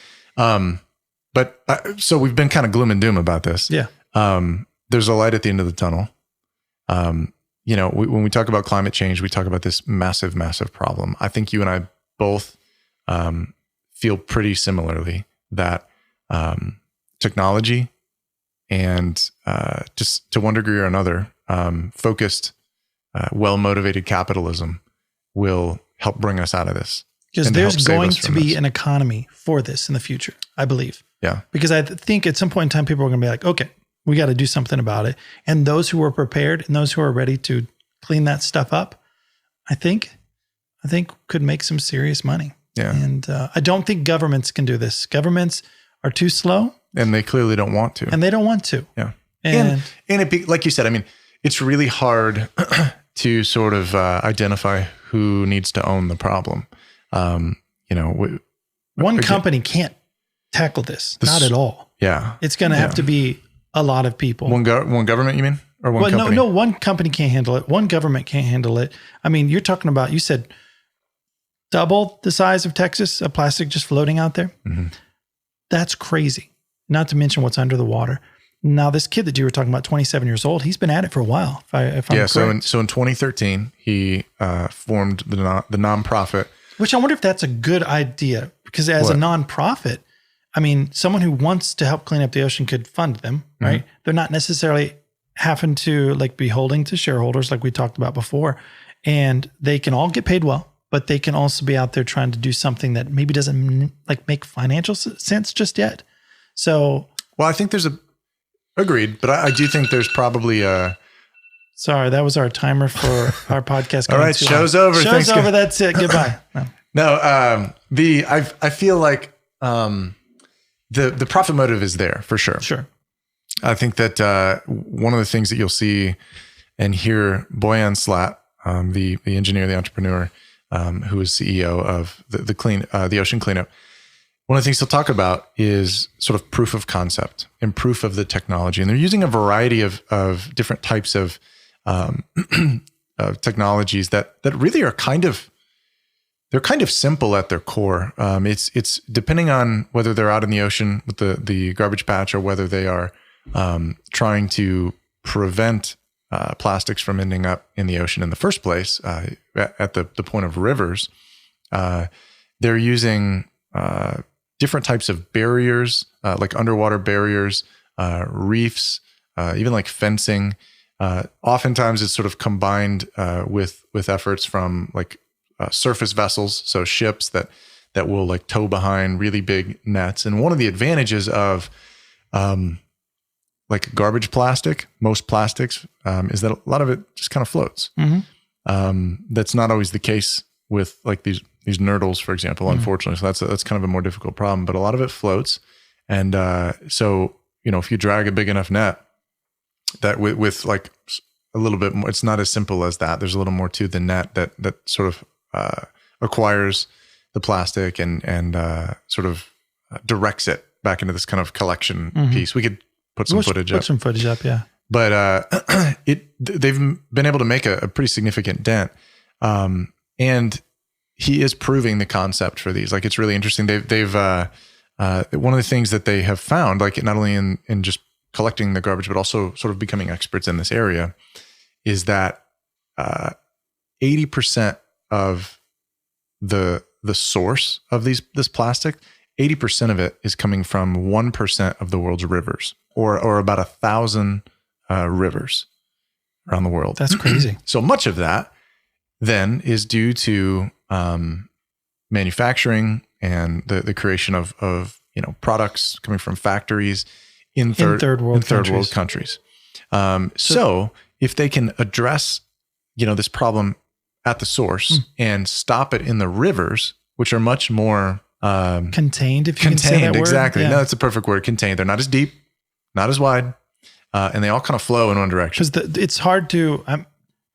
so we've been kind of gloom and doom about this. Yeah. There's a light at the end of the tunnel. When we talk about climate change, we talk about this massive, massive problem. I think you and I both feel pretty similarly that technology and just to one degree or another, focused, well-motivated capitalism will help bring us out of this. Because there's going to be an economy for this in the future, I believe. Yeah. Because I think at some point in time, people are going to be like, okay, we got to do something about it. And those who are prepared and those who are ready to clean that stuff up, I think could make some serious money. Yeah. And I don't think governments can do this. Governments are too slow. And they clearly don't want to. And they don't want to. Yeah. And it be, like you said, I mean, it's really hard to sort of identify who needs to own the problem. One company can't tackle this. Not at all. Yeah. It's going to have to be a lot of people. One government, you mean? Or one company? No, one company can't handle it. One government can't handle it. I mean, you're talking about, you said double the size of Texas, of plastic just floating out there. Mm-hmm. That's crazy. Not to mention what's under the water. Now, this kid that you were talking about, 27 years old, he's been at it for a while. If I'm correct. So in 2013, he formed the nonprofit. Which I wonder if that's a good idea, because as a nonprofit, I mean, someone who wants to help clean up the ocean could fund them, right? Mm-hmm. They're not necessarily having to like be holding to shareholders like we talked about before, and they can all get paid well, but they can also be out there trying to do something that maybe doesn't like make financial sense just yet. So, well, I think there's agreed, but I do think there's probably a. Sorry, that was our timer for our podcast. All right, show's over. Show's over. That's it. Goodbye. No, I feel like the profit motive is there for sure. Sure. I think that one of the things that you'll see and hear Boyan Slat, the engineer, the entrepreneur, who is CEO of the ocean cleanup, one of the things he'll talk about is sort of proof of concept and proof of the technology. And they're using a variety of different types of technologies that really are kind of simple at their core. It's depending on whether they're out in the ocean with the garbage patch or whether they are trying to prevent plastics from ending up in the ocean in the first place at the point of rivers. They're using different types of barriers, like underwater barriers, reefs, even like fencing. Oftentimes it's sort of combined with efforts from like surface vessels, so ships that will like tow behind really big nets. And one of the advantages of like garbage plastic, most plastics, is that a lot of it just kind of floats. Mm-hmm. That's not always the case with like these nurdles, for example, unfortunately. So that's kind of a more difficult problem, but a lot of it floats. And so, if you drag a big enough net that with like a little bit more, it's not as simple as that. There's a little more to the net that sort of acquires the plastic and sort of directs it back into this kind of collection piece. We could put some footage up. Put some footage up, yeah. But they've been able to make a pretty significant dent. And he is proving the concept for these. Like, it's really interesting. They've one of the things that they have found, like not only in just collecting the garbage, but also sort of becoming experts in this area, is that 80% of the source of this plastic, 80% of it is coming from 1% of the world's rivers, or about 1,000 rivers around the world. That's crazy. So much of that then is due to manufacturing and the creation of products coming from factories in third world countries. So if they can address this problem at the source and stop it in the rivers, which are much more contained, if you can say that word. Exactly. Yeah. No, that's a perfect word. Contained. They're not as deep, not as wide, and they all kind of flow in one direction. Because it's hard to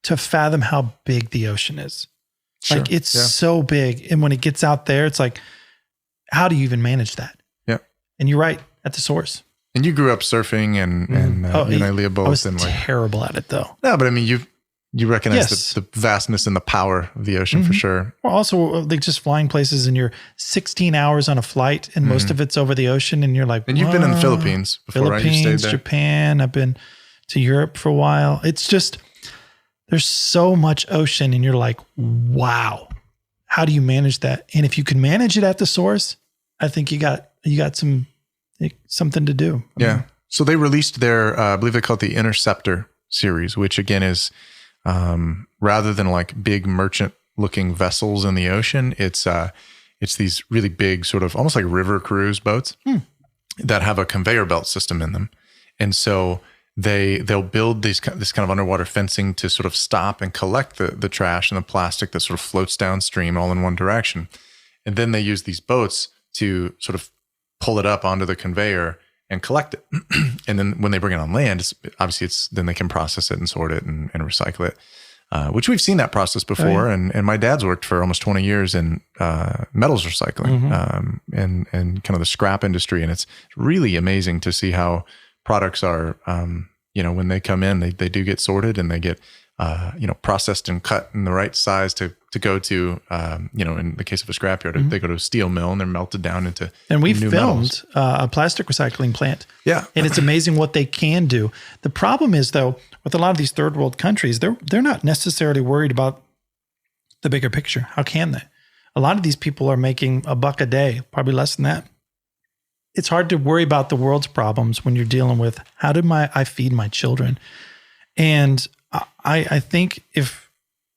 fathom how big the ocean is. Sure. Like, it's so big, and when it gets out there, it's like, how do you even manage that? Yeah. And you're right, at the source. And you grew up surfing, and you and I both. I was terrible at it, though. No, but I mean, you recognize the vastness and the power of the ocean for sure. Well, also, like, just flying places, and you're 16 hours on a flight, and most of it's over the ocean, and you're like, and you've been in the Philippines before, right? You stayed there. Japan. I've been to Europe for a while. It's just, there's so much ocean, and you're like, wow, how do you manage that? And if you can manage it at the source, I think you got something to do. Yeah. So they released their, I believe they call it the Interceptor series, which again is, rather than like big merchant looking vessels in the ocean. It's these really big sort of almost like river cruise boats that have a conveyor belt system in them. And so they'll build this kind of underwater fencing to sort of stop and collect the trash and the plastic that sort of floats downstream all in one direction. And then they use these boats to sort of pull it up onto the conveyor and collect it. And then when they bring it on land, then they can process it and sort it and recycle it, which we've seen that process before. Oh, yeah. And my dad's worked for almost 20 years in metals recycling and kind of the scrap industry. And it's really amazing to see how products are, when they come in, they do get sorted and they get, processed and cut in the right size to go to, in the case of a scrapyard, they go to a steel mill and they're melted down into And we new filmed metals. A plastic recycling plant. Yeah. And it's amazing what they can do. The problem is, though, with a lot of these third world countries, they're not necessarily worried about the bigger picture. How can they? A lot of these people are making $1 a day, probably less than that. It's hard to worry about the world's problems when you're dealing with how do I feed my children? And I think if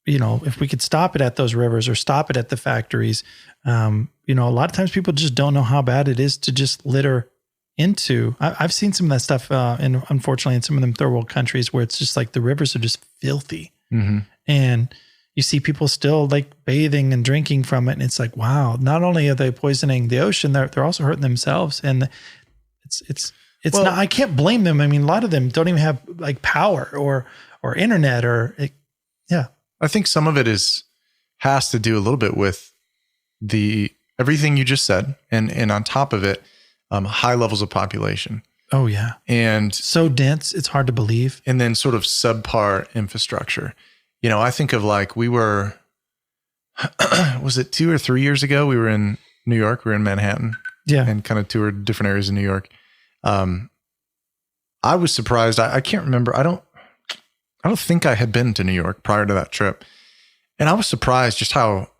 we could stop it at those rivers or stop it at the factories, a lot of times people just don't know how bad it is to just litter into. I've seen some of that stuff, unfortunately, in some of them third world countries where it's just like the rivers are just filthy. And you see people still like bathing and drinking from it. And it's like, wow, not only are they poisoning the ocean, they're also hurting themselves. And it's not, I can't blame them. I mean, a lot of them don't even have like power or internet I think some of it has to do a little bit with everything you just said. And on top of it, high levels of population. Oh yeah. And so dense, it's hard to believe. And then sort of subpar infrastructure. I think of like was it 2 or 3 years ago? We were in New York, we were in Manhattan. Yeah. And kind of toured different areas in New York. I was surprised. I can't remember. I don't think I had been to New York prior to that trip. And I was surprised just how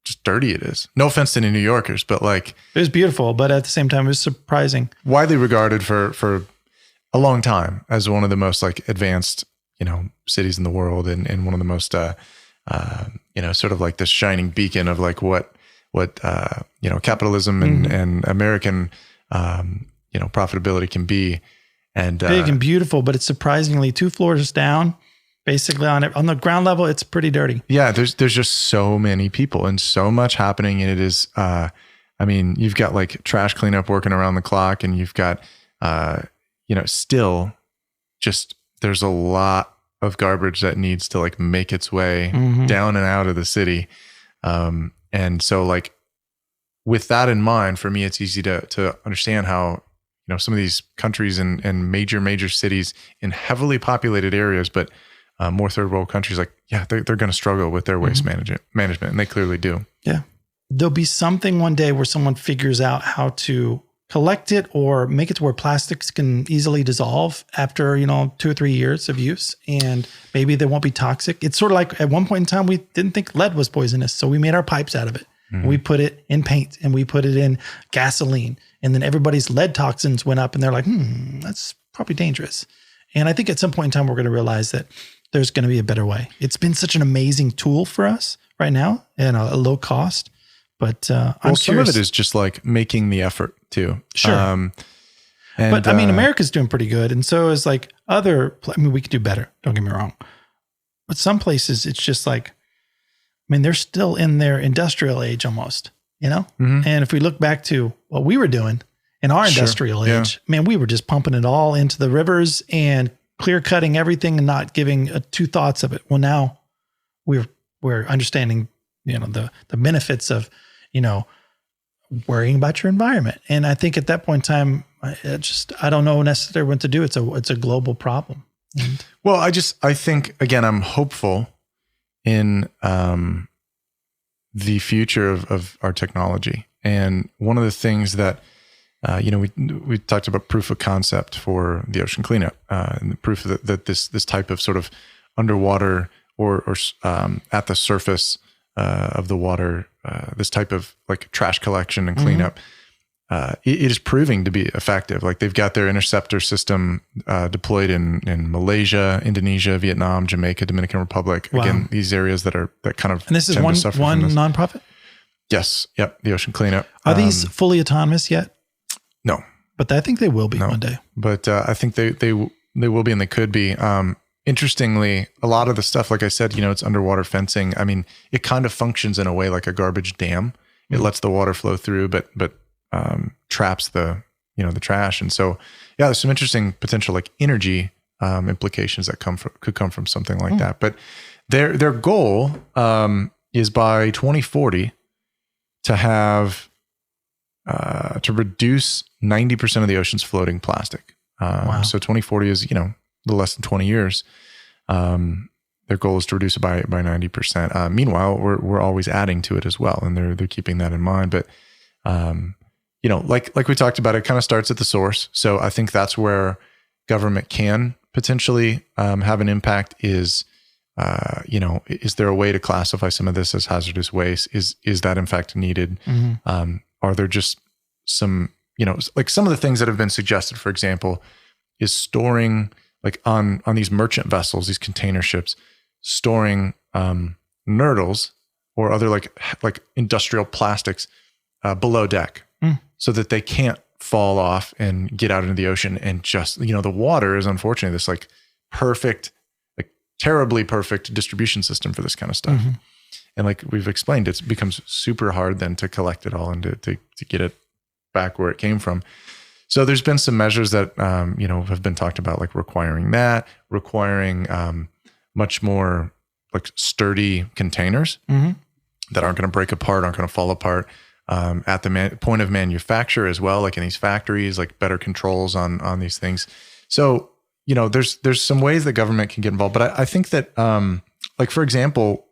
just dirty it is. No offense to any New Yorkers, but like it was beautiful, but at the same time, it was surprising. Widely regarded for a long time as one of the most like advanced, cities in the world and one of the most, sort of like this shining beacon of like what capitalism and American, profitability can be. And big and beautiful, but it's surprisingly 2 floors down, basically on the ground level. It's pretty dirty. Yeah. There's just so many people and so much happening. And it is, you've got like trash cleanup working around the clock and you've got, still just, there's a lot of garbage that needs to like make its way down and out of the city. And so like with that in mind, for me, it's easy to understand how, some of these countries and major cities in heavily populated areas, but more third world countries, like, yeah, they're going to struggle with their waste management, and they clearly do. Yeah. There'll be something one day where someone figures out how to collect it or make it to where plastics can easily dissolve after, 2 or 3 years of use, and maybe they won't be toxic. It's sort of like at one point in time, we didn't think lead was poisonous. So we made our pipes out of it. We put it in paint and we put it in gasoline, and then everybody's lead toxins went up and they're like, that's probably dangerous. And I think at some point in time, we're going to realize that there's going to be a better way. It's been such an amazing tool for us right now and a low cost, but some of it is just like making the effort too. Sure. But America's doing pretty good. And so is like we could do better. Don't get me wrong. But some places it's just like, they're still in their industrial age almost, And if we look back to what we were doing in our industrial age, we were just pumping it all into the rivers and clear cutting everything and not giving 2 thoughts of it. Well, now we're understanding, the benefits of, worrying about your environment. And I think at that point in time, I don't know necessarily what to do. It's a global problem. Well, I think again, I'm hopeful in the future of our technology. And one of the things that, we talked about proof of concept for the ocean cleanup, and the proof that this type of sort of underwater or at the surface of the water, this type of like trash collection and cleanup it is proving to be effective. Like they've got their interceptor system deployed in Malaysia, Indonesia, Vietnam, Jamaica, Dominican Republic. Wow. Again, these areas that kind of and this is one nonprofit. Yes. Yep. The ocean cleanup. Are these fully autonomous yet? No, but I think they will be one day. But I think they will be, and they could be. Interestingly, a lot of the stuff, like I said, it's underwater fencing. I mean, it kind of functions in a way like a garbage dam. It lets the water flow through, but traps the trash. And so, yeah, there's some interesting potential like energy implications that could come from something like that. But their goal is by 2040 to have to reduce 90% of the ocean's floating plastic. So 2040 is a little less than 20 years. Their goal is to reduce it by 90%. Meanwhile, we're always adding to it as well, and they're keeping that in mind. But like we talked about, it kind of starts at the source. So I think that's where government can potentially have an impact. Is there a way to classify some of this as hazardous waste? Is that in fact needed? Are there just some like some of the things that have been suggested, for example, is storing like on these merchant vessels, these container ships, storing nurdles or other like industrial plastics below deck, so that they can't fall off and get out into the ocean. And just the water is unfortunately this like perfect, like terribly perfect distribution system for this kind of stuff. And like we've explained, it becomes super hard then to collect it all and to get it back where it came from. So there's been some measures that, have been talked about, like requiring much more like sturdy containers that aren't going to break apart, aren't going to fall apart at the point of manufacture as well. Like in these factories, like better controls on these things. So, there's some ways that government can get involved, but I think that, like, for example,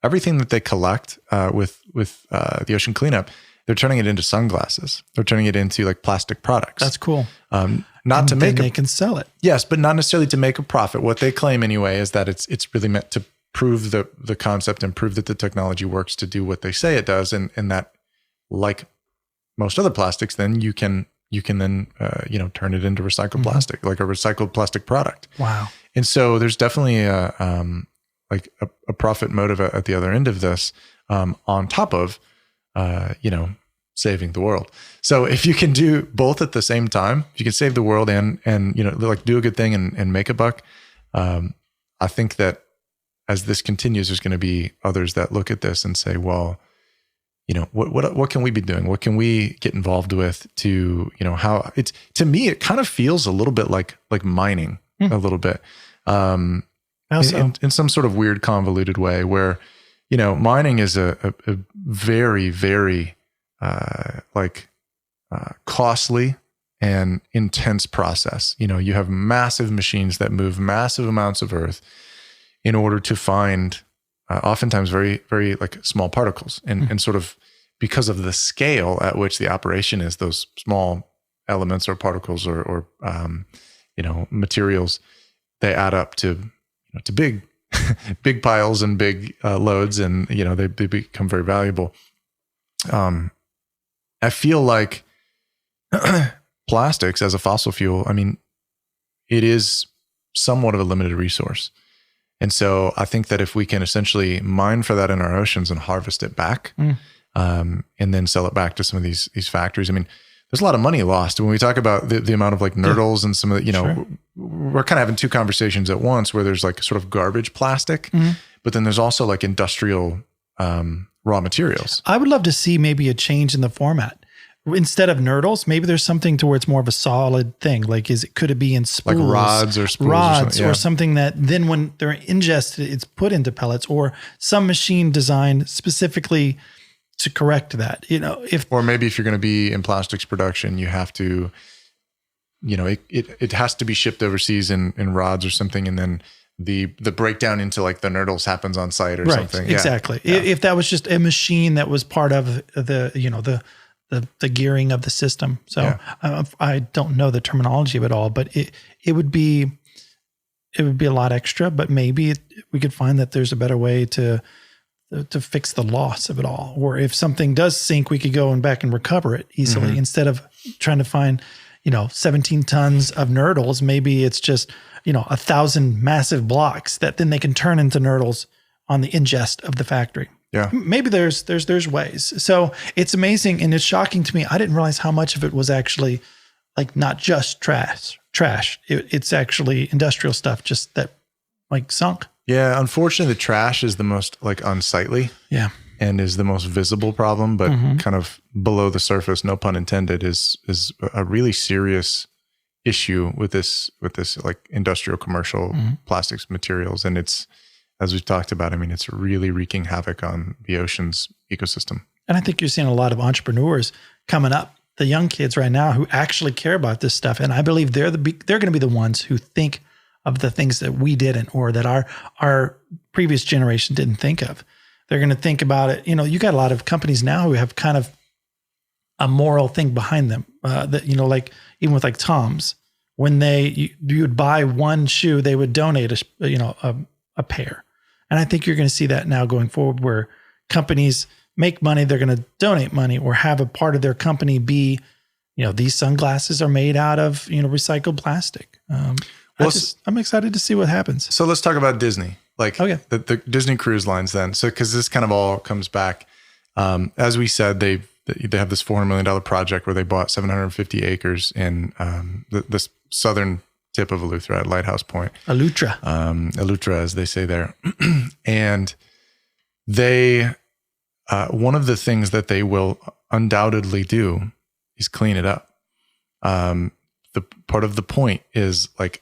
everything that they collect with the ocean cleanup, they're turning it into sunglasses. They're turning it into like plastic products. That's cool. Not to make they can sell it. Yes, but not necessarily to make a profit. What they claim anyway is that it's really meant to prove the concept and prove that the technology works to do what they say it does, and that, like most other plastics, then you can then turn it into recycled plastic, like a recycled plastic product. Wow. And so there's definitely a profit motive at the other end of this, on top of saving the world. So if you can do both at the same time, if you can save the world and like do a good thing and make a buck, I think that as this continues, there's going to be others that look at this and say, well, what can we be doing? What can we get involved with to, how it's, to me, it kind of feels a little bit like mining a little bit, in some sort of weird convoluted way where, mining is a very, very, costly and intense process. You have massive machines that move massive amounts of earth in order to find, oftentimes very, very like small particles, and sort of because of the scale at which the operation is, those small elements or particles or materials, they add up to big, big piles and big loads, and they become very valuable. I feel like plastics as a fossil fuel, I mean, it is somewhat of a limited resource. And so I think that if we can essentially mine for that in our oceans and harvest it back, and then sell it back to some of these factories, I mean, there's a lot of money lost when we talk about the amount of like nurdles and some of the, sure. We're kind of having two conversations at once where there's like sort of garbage plastic, but then there's also like industrial raw materials. I would love to see maybe a change in the format. Instead of nurdles, maybe there's something to where it's more of a solid thing. Like, could it be in spools? Like rods or spools or something that then when they're ingested, it's put into pellets, or some machine designed specifically to correct that, or maybe if you're going to be in plastics production, you have to, it has to be shipped overseas in rods or something. And then the breakdown into like the nurdles happens on site or something. Exactly. Yeah. If that was just a machine that was part of the gearing of the system. So I don't know the terminology of it all, but it would be a lot extra, but maybe we could find that there's a better way to to fix the loss of it all. Or if something does sink, we could go back and recover it easily instead of trying to find, 17 tons of nurdles. Maybe it's just, 1,000 massive blocks that then they can turn into nurdles on the ingest of the factory. Yeah. Maybe there's ways. So it's amazing. And it's shocking to me. I didn't realize how much of it was actually like not just trash. It's actually industrial stuff just that like sunk. Yeah. Unfortunately, the trash is the most like unsightly. Yeah. And is the most visible problem, but kind of below the surface, no pun intended, is a really serious issue with this like industrial commercial plastics materials. And it's, as we've talked about, I mean, it's really wreaking havoc on the ocean's ecosystem. And I think you're seeing a lot of entrepreneurs coming up, the young kids right now who actually care about this stuff. And I believe they're going to be the ones who think of the things that we didn't, or that our previous generation didn't think of. They're going to think about it. You got a lot of companies now who have kind of a moral thing behind them. That like even with like Tom's, when you would buy one shoe, they would donate a pair. And I think you're going to see that now going forward, where companies make money, they're going to donate money or have a part of their company be, these sunglasses are made out of recycled plastic. I'm excited to see what happens. So let's talk about Disney. Like the Disney cruise lines then. So, cause this kind of all comes back. As we said, they have this $400 million project where they bought 750 acres in the southern tip of Eleuthera at Lighthouse Point. Eleuthera, as they say there. And they, one of the things that they will undoubtedly do is clean it up. The part of the point is like,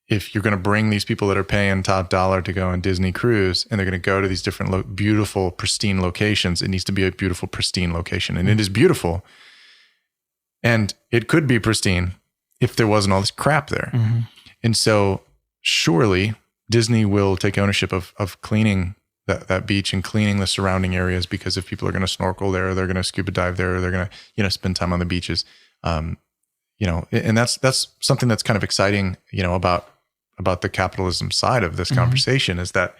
if you're going to bring these people that are paying top dollar to go on Disney cruise and they're going to go to these different beautiful, pristine locations, it needs to be a beautiful, pristine location. And it is beautiful. And it could be pristine if there wasn't all this crap there. And so surely Disney will take ownership of cleaning that beach and cleaning the surrounding areas, because if people are going to snorkel there, or they're going to scuba dive there, or they're going to, spend time on the beaches, and that's something that's kind of exciting, about the capitalism side of this conversation, is that,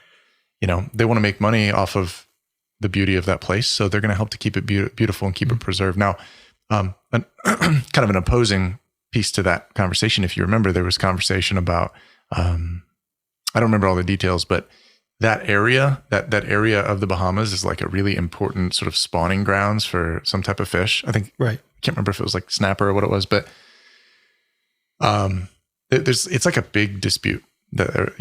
they want to make money off of the beauty of that place. So they're going to help to keep it beautiful and keep it preserved. Now, kind of an opposing piece to that conversation, if you remember, there was conversation about, I don't remember all the details, but that area of the Bahamas is like a really important sort of spawning grounds for some type of fish. I think, I can't remember if it was like snapper or what it was, but, it's like a big dispute that,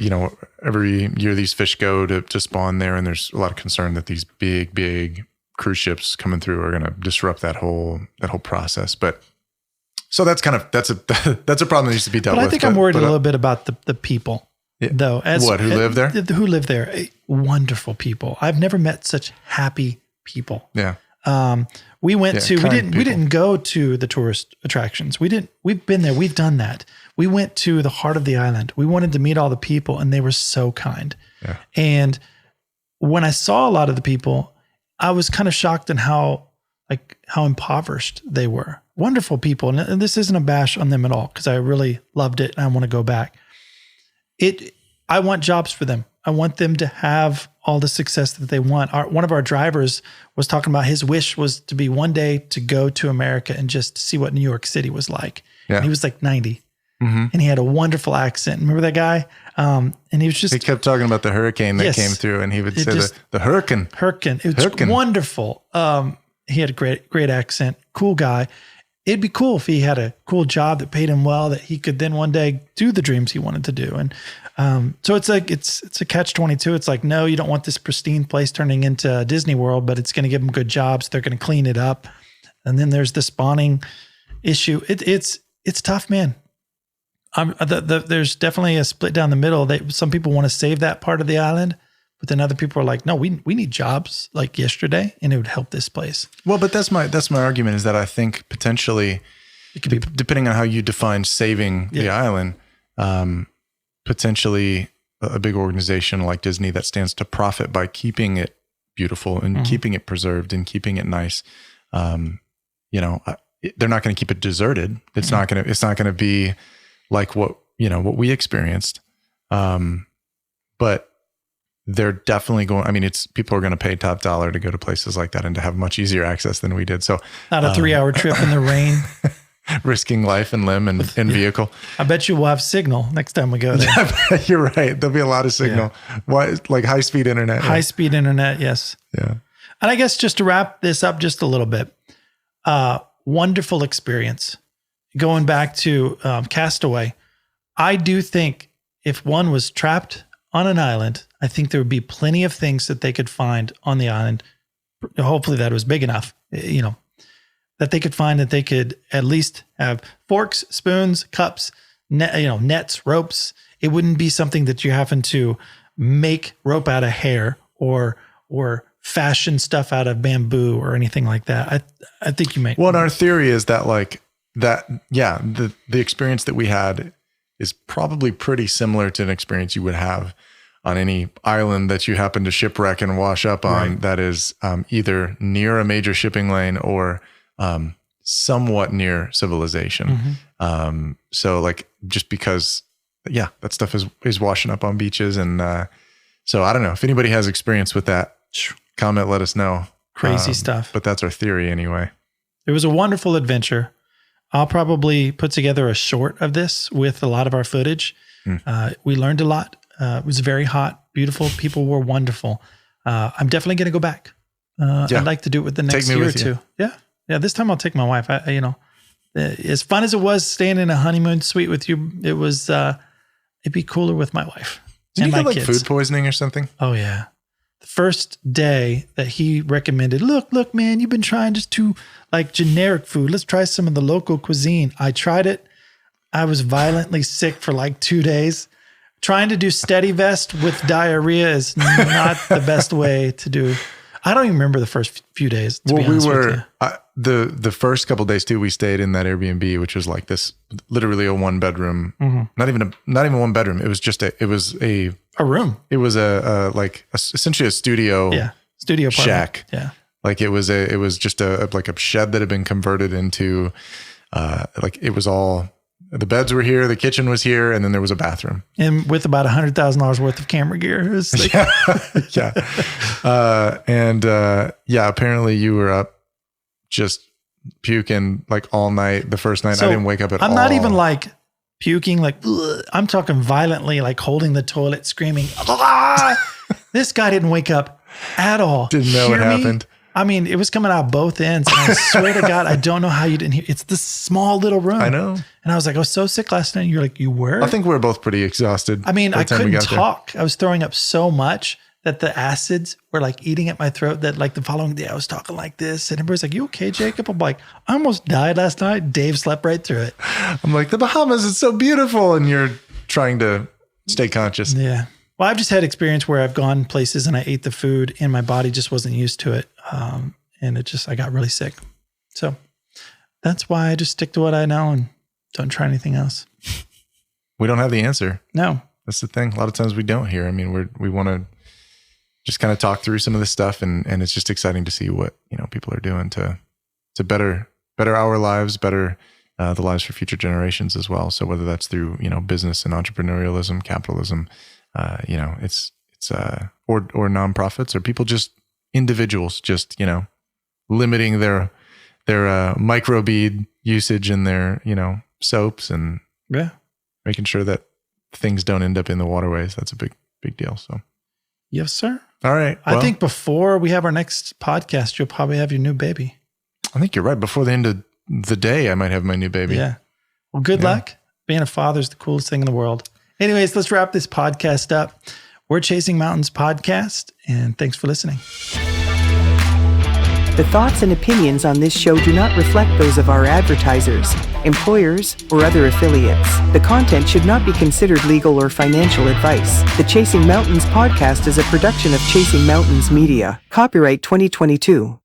every year these fish go to spawn there, and there's a lot of concern that these big cruise ships coming through are going to disrupt that whole process. But so that's a problem that needs to be dealt with. I think I'm worried a little bit about the people, though. Who live there? Who live there? Wonderful people. I've never met such happy people. Yeah. We didn't go to the tourist attractions. We've been there. We've done that. We went to the heart of the island. We wanted to meet all the people, and they were so kind. Yeah. And when I saw a lot of the people, I was kind of shocked in how impoverished they were. Wonderful people. And this isn't a bash on them at all, because I really loved it and I want to go back. I want jobs for them. I want them to have all the success that they want. One of our drivers was talking about his wish was to be one day to go to America and just see what New York City was like. Yeah. And he was like 90. And he had a wonderful accent. Remember that guy? And he was just... He kept talking about the hurricane that came through, and he would say the hurricane. Hurricane. It was wonderful. He had a great accent, cool guy. It'd be cool if he had a cool job that paid him well, that he could then one day do the dreams he wanted to do. And so it's like, it's a catch-22. It's like, no, you don't want this pristine place turning into Disney World, but it's going to give them good jobs. They're going to clean it up. And then there's the spawning issue. It's tough, man. There's definitely a split down the middle. Some people want to save that part of the island, but then other people are like, no, we need jobs like yesterday, and it would help this place. Well, but that's my argument, is that I think potentially, it could be, depending on how you define saving the island, potentially a big organization like Disney that stands to profit by keeping it beautiful and keeping it preserved and keeping it nice. They're not going to keep it deserted. It's not going to be like what we experienced. But they're definitely going, I mean, people are going to pay top dollar to go to places like that and to have much easier access than we did. So not a 3-hour trip in the rain. Risking life and limb and vehicle. I bet you we'll have signal next time we go there. Yeah, you're right. There'll be a lot of signal. Yeah. Why, like high-speed internet. High-speed internet, yes. Yeah. And I guess just to wrap this up just a little bit, wonderful experience. Going back to Castaway, I do think if one was trapped on an island, I think there would be plenty of things that they could find on the island. Hopefully that was big enough, that they could find, that they could at least have forks, spoons, cups, nets, ropes. It wouldn't be something that you're having to make rope out of hair or fashion stuff out of bamboo or anything like that. I think you may. Well, and our theory is that the experience that we had is probably pretty similar to an experience you would have on any island that you happen to shipwreck and wash up on, right, that is either near a major shipping lane or somewhat near civilization. Mm-hmm. So like, just because, that stuff is washing up on beaches. And so I don't know if anybody has experience with that, comment, let us know. Crazy stuff. But that's our theory anyway. It was a wonderful adventure. I'll probably put together a short of this with a lot of our footage. We learned a lot. It was very hot, beautiful. People were wonderful. I'm definitely going to go back. I'd like to do it with the next year or two. Yeah. This time I'll take my wife. As fun as it was staying in a honeymoon suite with you, it was, it'd be cooler with my wife. Did you get like food poisoning or something? Oh yeah. The first day that he recommended, look, man, you've been trying just too like generic food. Let's try some of the local cuisine. I tried it. I was violently sick for like 2 days. Trying to do steady vest with diarrhea is not the best way to do. I don't even remember the first few days. To be honest with you. The first couple of days too, we stayed in that Airbnb, which was like this, literally a 1-bedroom, not even 1 bedroom. It was just a room. It was essentially a studio, studio apartment. Shack. Yeah. Like it was just a shed that had been converted into, it was all, the beds were here, the kitchen was here, and then there was a bathroom. And with about $100,000 worth of camera gear. It was like apparently you were up just puking like all night. The first night, I didn't wake up at all. I'm not even like puking, like, ugh. I'm talking violently, like holding the toilet, screaming. This guy didn't wake up at all. Didn't know what happened. I mean, it was coming out both ends. And I swear to God, I don't know how you didn't hear. It's this small little room. I know. And I was like, I was so sick last night. And you're like, you were? I think we were both pretty exhausted. I mean, I couldn't talk. I was throwing up so much that the acids were like eating at my throat that like the following day I was talking like this. And everybody's like, you okay, Jacob? I'm like, I almost died last night. Dave slept right through it. I'm like, the Bahamas is so beautiful. And you're trying to stay conscious. Yeah. Well, I've just had experience where I've gone places and I ate the food and my body just wasn't used to it. And I got really sick. So that's why I just stick to what I know and don't try anything else. We don't have the answer. No. That's the thing. A lot of times we don't hear. I mean, we want to just kind of talk through some of this stuff, and it's just exciting to see what, people are doing to better our lives, better the lives for future generations as well. So whether that's through, business and entrepreneurialism, capitalism, it's or nonprofits, or people just individuals just, limiting their microbead usage in their, soaps and making sure that things don't end up in the waterways. That's a big deal. So, yes, sir. All right. Well, I think before we have our next podcast, you'll probably have your new baby. I think you're right. Before the end of the day, I might have my new baby. Yeah. Well, good luck. Being a father is the coolest thing in the world. Anyways, let's wrap this podcast up. We're Chasing Mountains Podcast, and thanks for listening. The thoughts and opinions on this show do not reflect those of our advertisers, employers, or other affiliates. The content should not be considered legal or financial advice. The Chasing Mountains Podcast is a production of Chasing Mountains Media. Copyright 2022.